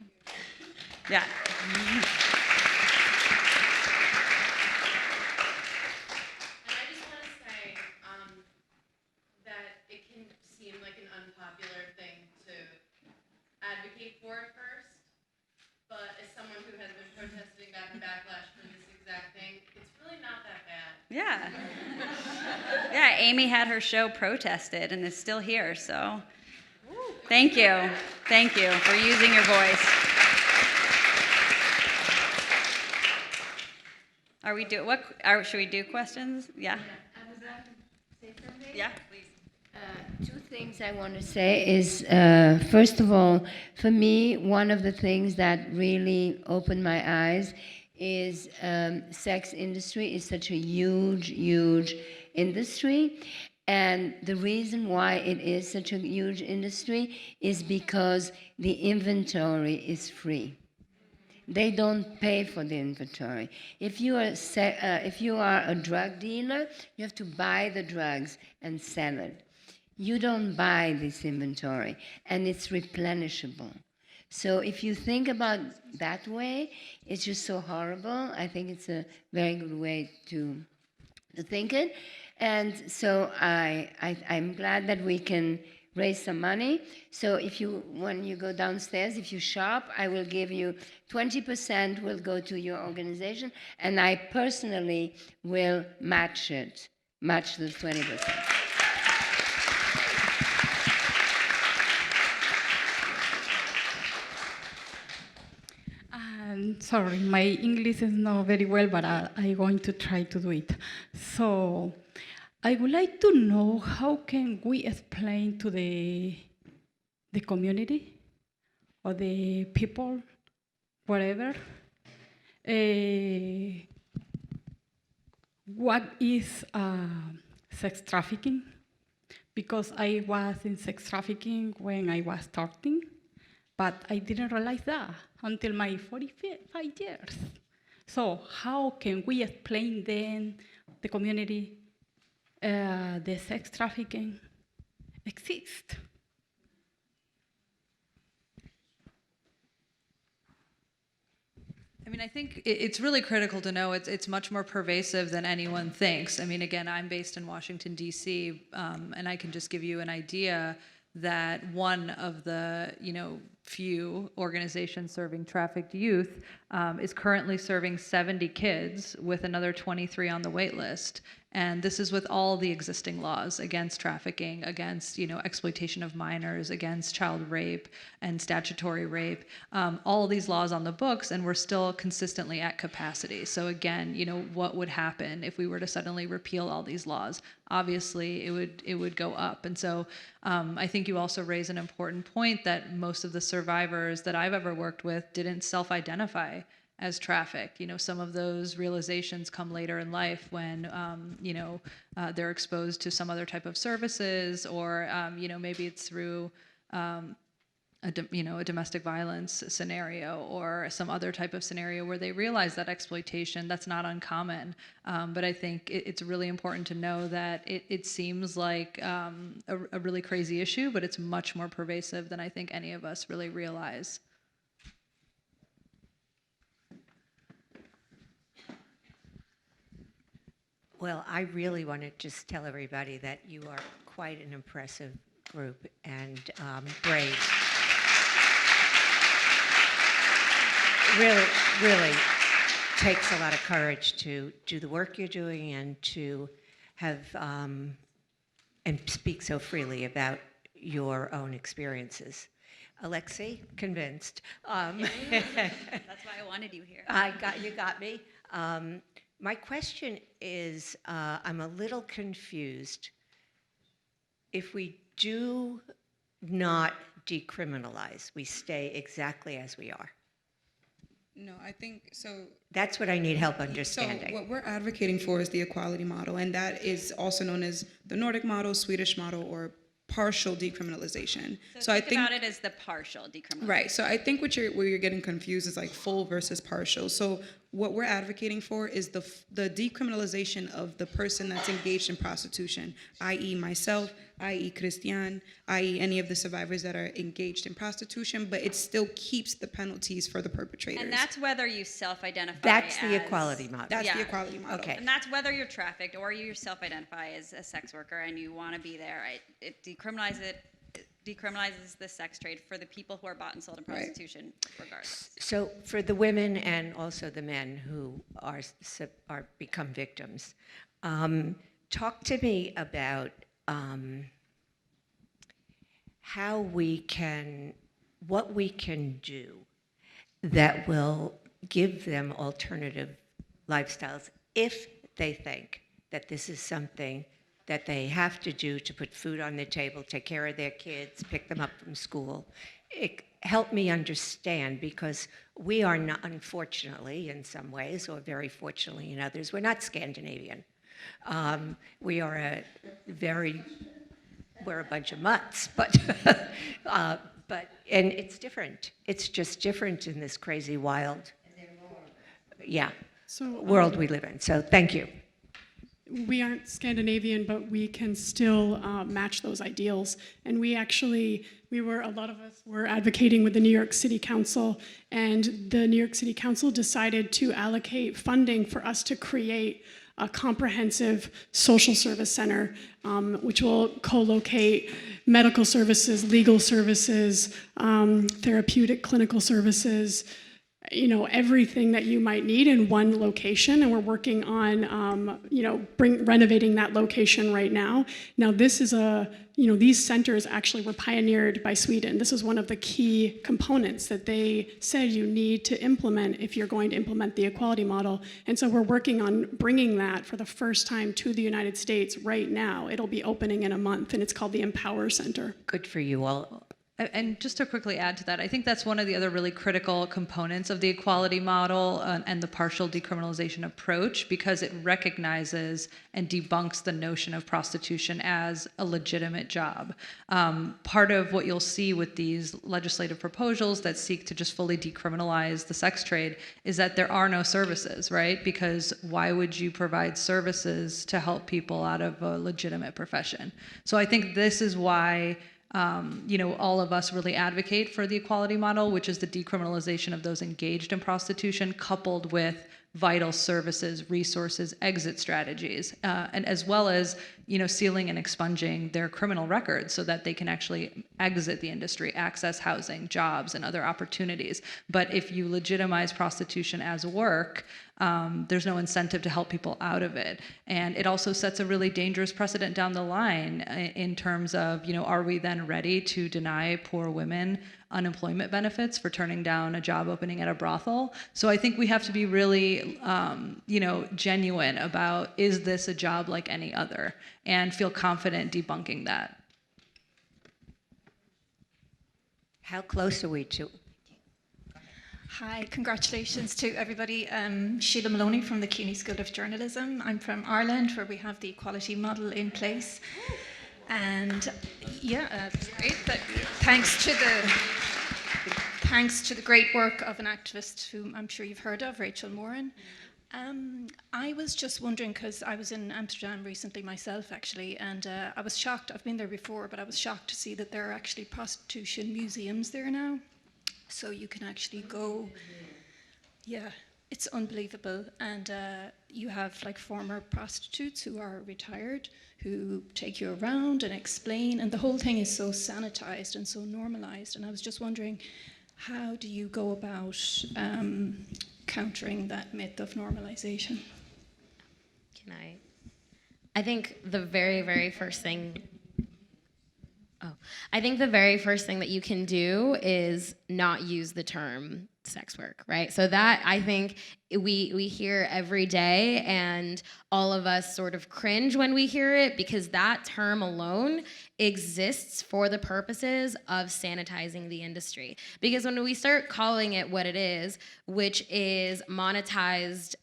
Yeah. And I just want to say that it can seem like an unpopular thing to advocate be for it first, but as someone who has been protesting gotten backlash for this exact thing, it's really not that bad. Yeah. Yeah, Amy had her show protested and is still here, so thank you. Thank you for using your voice. Should we do questions? Yeah. I would like to say something. Yeah, please. Two things I want to say is, first of all, for me, one of the things that really opened my eyes is sex industry is such a huge, huge industry. And the reason why it is such a huge industry is because the inventory is free. They don't pay for the inventory. If you are a drug dealer, you have to buy the drugs and sell it. You don't buy this inventory, and it's replenishable. So if you think about that way, it's just so horrible. I think it's a very good way to think it. And so I'm glad that we can raise some money. So when you go downstairs, if you shop, I will give you 20% will go to your organization, and I personally will match the 20%. Sorry, my English is not very well, but I'm going to try to do it. So I would like to know how can we explain to the community or the people, whatever, what is sex trafficking? Because I was in sex trafficking when I was 13, but I didn't realize that until my 45 years. So how can we explain then the community the sex trafficking exists? I mean, I think it's really critical to know it's much more pervasive than anyone thinks. I mean, again, I'm based in Washington, D.C., and I can just give you an idea that one of the, few organizations serving trafficked youth is currently serving 70 kids with another 23 on the wait list. And this is with all the existing laws against trafficking, against exploitation of minors, against child rape and statutory rape, all these laws on the books, and we're still consistently at capacity. So again, what would happen if we were to suddenly repeal all these laws? Obviously, it would go up. And so I think you also raise an important point that most of the survivors that I've ever worked with didn't self-identify as trafficked. Some of those realizations come later in life when, they're exposed to some other type of services, or, maybe it's through a domestic violence scenario or some other type of scenario where they realize that exploitation, that's not uncommon. But I think it's really important to know that it seems like a really crazy issue, but it's much more pervasive than I think any of us really realize. Well, I really want to just tell everybody that you are quite an impressive group and brave. Really takes a lot of courage to do the work you're doing and to have and speak so freely about your own experiences. Alexei, convinced. That's why I wanted you here. You got me. My question is, I'm a little confused. If we do not decriminalize, we stay exactly as we are. No, I think so. That's what I need help understanding. So what we're advocating for is the equality model, and that is also known as the Nordic model, Swedish model, or partial decriminalization. So think about it as the partial decriminalization. Right. So I think where you're getting confused is like full versus partial. So what we're advocating for is the decriminalization of the person that's engaged in prostitution, i.e. myself, i.e. Christian, i.e. any of the survivors that are engaged in prostitution, but it still keeps the penalties for the perpetrators. And that's whether you self-identify That's the equality model. That's the equality model. Okay. And that's whether you're trafficked or you self-identify as a sex worker and you want to be there. Decriminalizing decriminalizes the sex trade for the people who are bought and sold in prostitution, regardless. So for the women and also the men who are become victims, talk to me about what we can do that will give them alternative lifestyles if they think that this is something that they have to do to put food on the table, take care of their kids, pick them up from school. Help me understand, because we are not, unfortunately, in some ways, or very fortunately in others, we're not Scandinavian. We are we're a bunch of mutts, but and it's different. It's just different in this crazy, wild, world we live in. So thank you. We aren't Scandinavian, but we can still match those ideals. And a lot of us were advocating with the New York City Council, and the New York City Council decided to allocate funding for us to create a comprehensive social service center, which will co-locate medical services, legal services, therapeutic clinical services, everything that you might need in one location. And we're working on, renovating that location right now. Now, this is these centers actually were pioneered by Sweden. This is one of the key components that they said you need to implement if you're going to implement the equality model. And so we're working on bringing that for the first time to the United States right now. It'll be opening in a month, and it's called the Empower Center. Good for you all. And just to quickly add to that, I think that's one of the other really critical components of the equality model and the partial decriminalization approach, because it recognizes and debunks the notion of prostitution as a legitimate job. Part of what you'll see with these legislative proposals that seek to just fully decriminalize the sex trade is that there are no services, right? Because why would you provide services to help people out of a legitimate profession? So I think this is why all of us really advocate for the equality model, which is the decriminalization of those engaged in prostitution, coupled with vital services, resources, exit strategies, and as well as sealing and expunging their criminal records so that they can actually exit the industry, access housing, jobs, and other opportunities. But if you legitimize prostitution as work, there's no incentive to help people out of it. And it also sets a really dangerous precedent down the line in terms of, are we then ready to deny poor women unemployment benefits for turning down a job opening at a brothel? So I think we have to be really, genuine about, is this a job like any other? And feel confident debunking that. How close are we to? Hi, congratulations to everybody. Sheila Maloney from the CUNY School of Journalism. I'm from Ireland, where we have the equality model in place. And it's great. But thanks to the great work of an activist whom I'm sure you've heard of, Rachel Moran. I was just wondering, because I was in Amsterdam recently myself, actually, and I was shocked. I've been there before, but I was shocked to see that there are actually prostitution museums there now. So you can actually go, it's unbelievable. And you have like former prostitutes who are retired, who take you around and explain, and the whole thing is so sanitized and so normalized. And I was just wondering, how do you go about countering that myth of normalization? I think the very, very first thing that you can do is not use the term sex work, right? So that, I think, we hear every day, and all of us sort of cringe when we hear it, because that term alone exists for the purposes of sanitizing the industry. Because when we start calling it what it is, which is monetized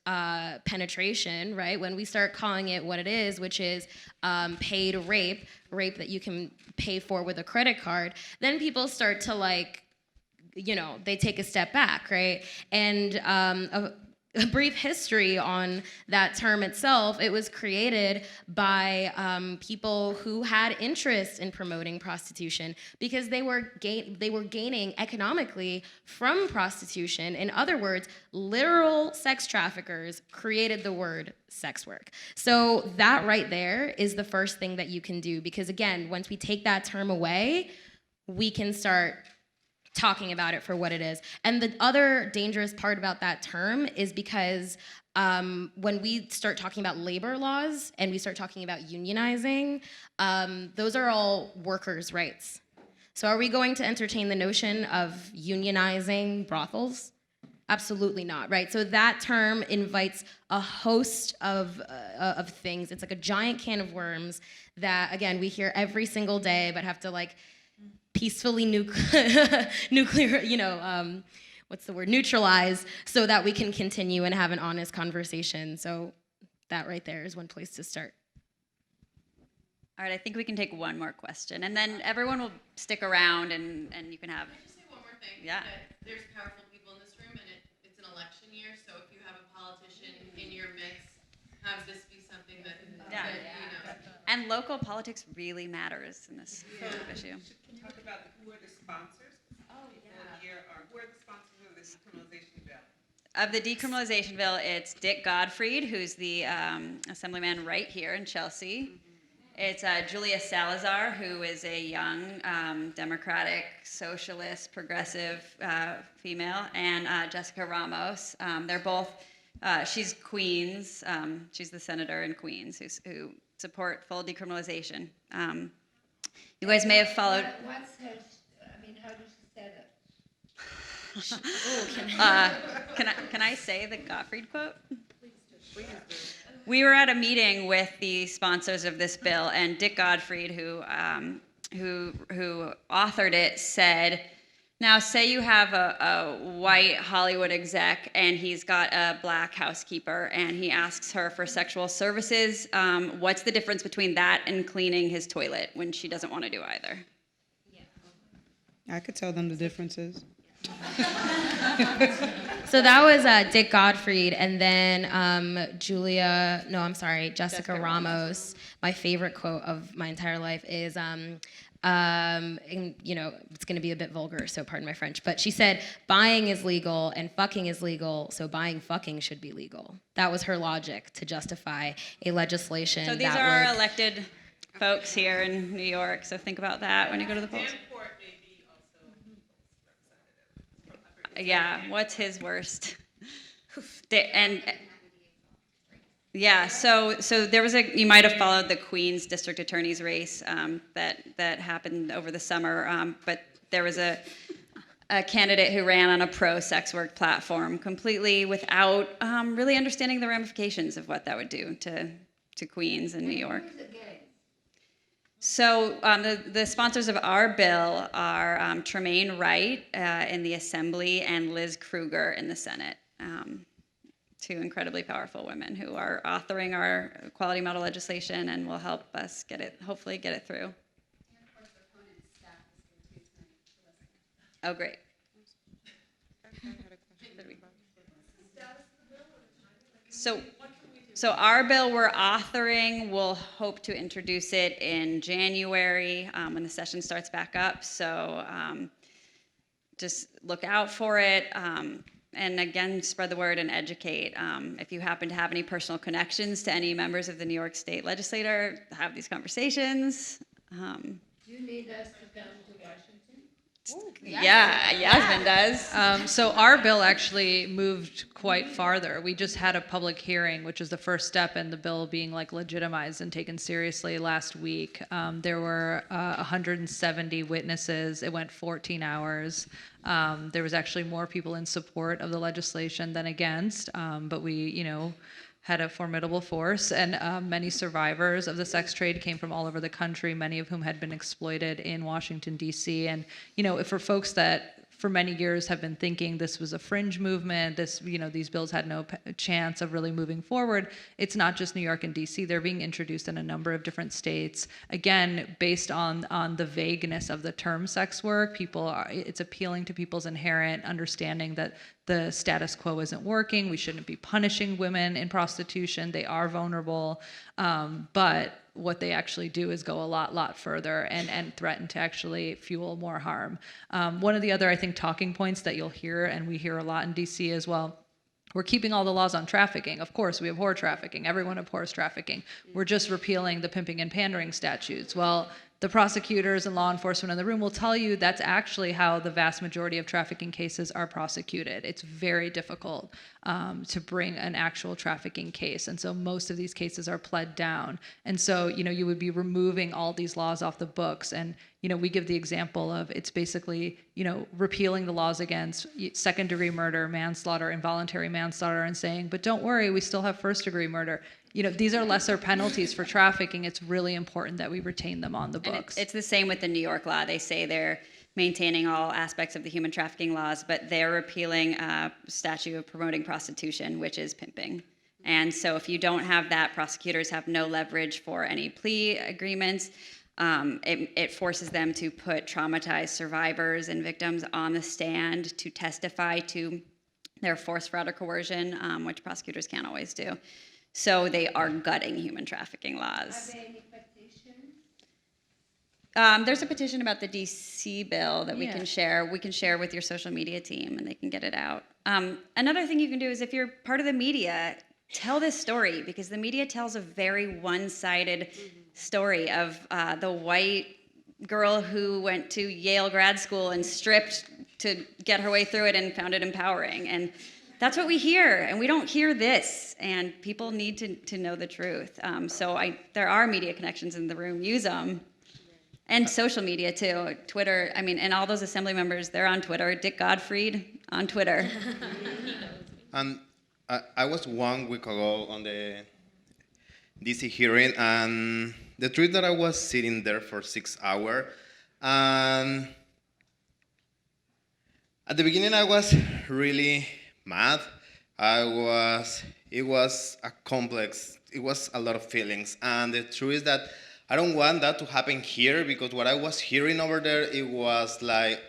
penetration, right? When we start calling it what it is, which is paid rape that you can pay for with a credit card, then people start to they take a step back, right? And a brief history on that term itself, it was created by people who had interest in promoting prostitution because they were gaining economically from prostitution. In other words, literal sex traffickers created the word sex work. So that right there is the first thing that you can do, because again, once we take that term away, we can start talking about it for what it is. And the other dangerous part about that term is because when we start talking about labor laws and we start talking about unionizing, those are all workers' rights. So are we going to entertain the notion of unionizing brothels? Absolutely not, right? So that term invites a host of things. It's like a giant can of worms that, again, we hear every single day, but have to like peacefully nuclear, neutralize so that we can continue and have an honest conversation. So that right there is one place to start. All right, I think we can take one more question, and then everyone will stick around, and you can have. Can I just say one more thing? Yeah. That there's powerful people in this room, and it's an election year, so if you have a politician in your midst, have this be something that, that you know. And local politics really matters in this sort of issue. Can you talk about who are the sponsors? Who are the sponsors of this decriminalization bill? Of the decriminalization bill, it's Dick Godfried, who's the assemblyman right here in Chelsea. It's Julia Salazar, who is a young democratic, socialist, progressive female, and Jessica Ramos. They're both, she's Queens, she's the senator in Queens who support full decriminalization. You guys may have followed. What's her, how does she say that? Can I say the Gottfried quote? Please do. We were at a meeting with the sponsors of this bill, and Dick Godfried, who authored it, said, now say you have a white Hollywood exec and he's got a black housekeeper and he asks her for sexual services. What's the difference between that and cleaning his toilet when she doesn't want to do either? I could tell them the differences. So that was Dick Godfried, and then Jessica Ramos. My favorite quote of my entire life is, and, it's going to be a bit vulgar, so pardon my French, but she said, buying is legal and fucking is legal, so buying fucking should be legal. That was her logic to justify a legislation. So these are our elected folks here in New York, so think about that when you go to the polls. Yeah, what's his worst? And yeah, so there was you might have followed the Queens district attorney's race that happened over the summer, but there was a candidate who ran on a pro-sex work platform completely without really understanding the ramifications of what that would do to Queens and New York. So the sponsors of our bill are Tremaine Wright in the Assembly and Liz Kruger in the Senate, two incredibly powerful women who are authoring our equality model legislation and will help us hopefully get it through. Oh, great. So our bill we're authoring, we'll hope to introduce it in January when the session starts back up. So just look out for it. And again, spread the word and educate. If you happen to have any personal connections to any members of the New York State Legislature, have these conversations. Do you need us to come to Washington? Yeah, Yasmin does. So our bill actually moved quite farther. We just had a public hearing, which is the first step in the bill being legitimized and taken seriously last week. There were 170 witnesses. It went 14 hours. There was actually more people in support of the legislation than against, but we, had a formidable force, and many survivors of the sex trade came from all over the country, many of whom had been exploited in Washington, D.C. And, for folks that for many years have been thinking this was a fringe movement, these bills had no chance of really moving forward, it's not just New York and D.C. They're being introduced in a number of different states. Again, based on the vagueness of the term sex work, it's appealing to people's inherent understanding that the status quo isn't working. We shouldn't be punishing women in prostitution. They are vulnerable. But what they actually do is go a lot further and threaten to actually fuel more harm. One of the other, I think, talking points that you'll hear, and we hear a lot in DC as well, we're keeping all the laws on trafficking. Of course, we abhor trafficking. Everyone abhors trafficking. We're just repealing the pimping and pandering statutes. Well, the prosecutors and law enforcement in the room will tell you that's actually how the vast majority of trafficking cases are prosecuted. It's very difficult to bring an actual trafficking case. And so most of these cases are pled down. And so, you would be removing all these laws off the books. And, we give the example of it's basically, repealing the laws against second-degree murder, manslaughter, involuntary manslaughter, and saying, but don't worry, we still have first-degree murder. These are lesser penalties for trafficking. It's really important that we retain them on the books. And it's the same with the New York law. They say they're maintaining all aspects of the human trafficking laws, but they're repealing a statute of promoting prostitution, which is pimping. And so if you don't have that, prosecutors have no leverage for any plea agreements. It forces them to put traumatized survivors and victims on the stand to testify to their force, fraud, or coercion, which prosecutors can't always do. So they are gutting human trafficking laws. Are there any petitions? There's a petition about the DC bill that we can share. We can share with your social media team and they can get it out. Another thing you can do is if you're part of the media, tell this story because the media tells a very one-sided story of the white girl who went to Yale grad school and stripped to get her way through it and found it empowering. And that's what we hear, and we don't hear this, and people need to know the truth. There are media connections in the room. Use them. And social media, too. Twitter, and all those assembly members, they're on Twitter. Dick Gottfried on Twitter. And I was 1 week ago on the DC hearing, and the truth that I was sitting there for 6 hours, and at the beginning I was really mad. It was a lot of feelings. And the truth is that I don't want that to happen here because what I was hearing over there, it was like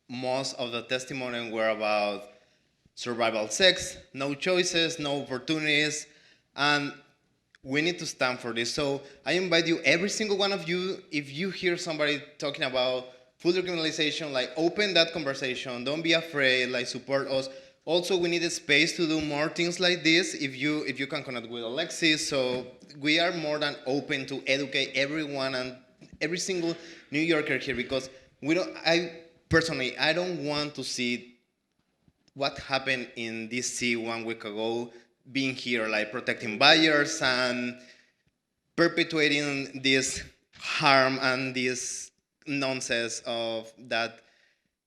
most of the testimony were about survival sex, no choices, no opportunities, and we need to stand for this. So I invite you, every single one of you, if you hear somebody talking about full decriminalization, like open that conversation, don't be afraid, like support us. Also, we need a space to do more things like this if you can connect with Alexis. So we are more than open to educate everyone and every single New Yorker here because I don't want to see what happened in DC 1 week ago being here, like protecting buyers and perpetuating this harm and this nonsense of that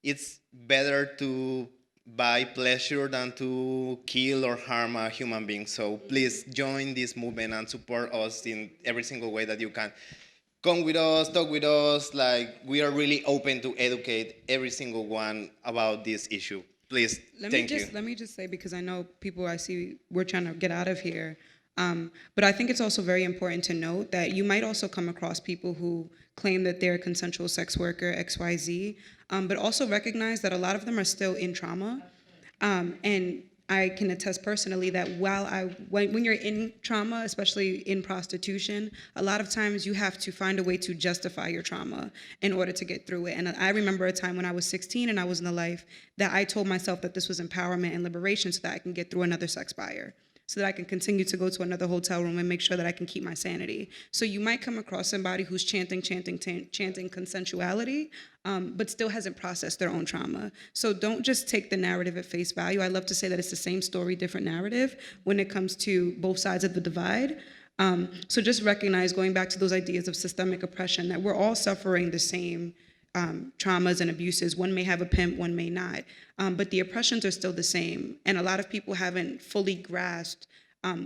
it's better to buy pleasure than to kill or harm a human being. So please join this movement and support us in every single way that you can. Come with us, talk with us. Like we are really open to educate every single one about this issue. Please, thank you. Let me just say, because I know people I see, we're trying to get out of here. But I think it's also very important to note that you might also come across people who claim that they're a consensual sex worker, XYZ, but also recognize that a lot of them are still in trauma. And I can attest personally that when you're in trauma, especially in prostitution, a lot of times you have to find a way to justify your trauma in order to get through it. And I remember a time when I was 16 and I was in a life that I told myself that this was empowerment and liberation so that I can get through another sex buyer, so that I can continue to go to another hotel room and make sure that I can keep my sanity. So you might come across somebody who's chanting consensuality, but still hasn't processed their own trauma. So don't just take the narrative at face value. I love to say that it's the same story, different narrative when it comes to both sides of the divide. So just recognize, going back to those ideas of systemic oppression, that we're all suffering the same traumas and abuses. One may have a pimp, one may not. But the oppressions are still the same. And a lot of people haven't fully grasped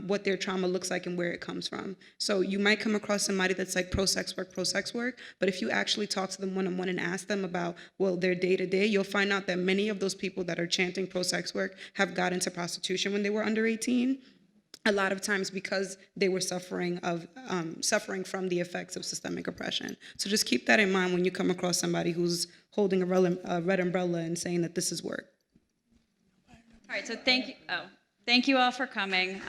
what their trauma looks like and where it comes from. So you might come across somebody that's like pro-sex work, but if you actually talk to them one-on-one and ask them about, well, their day-to-day, you'll find out that many of those people that are chanting pro-sex work have got into prostitution when they were under 18. A lot of times because they were suffering from the effects of systemic oppression. So just keep that in mind when you come across somebody who's holding a red umbrella and saying that this is work. All right, so thank you all for coming.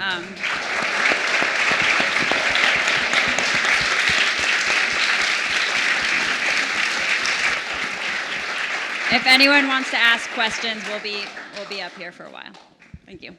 If anyone wants to ask questions, we'll be up here for a while. Thank you.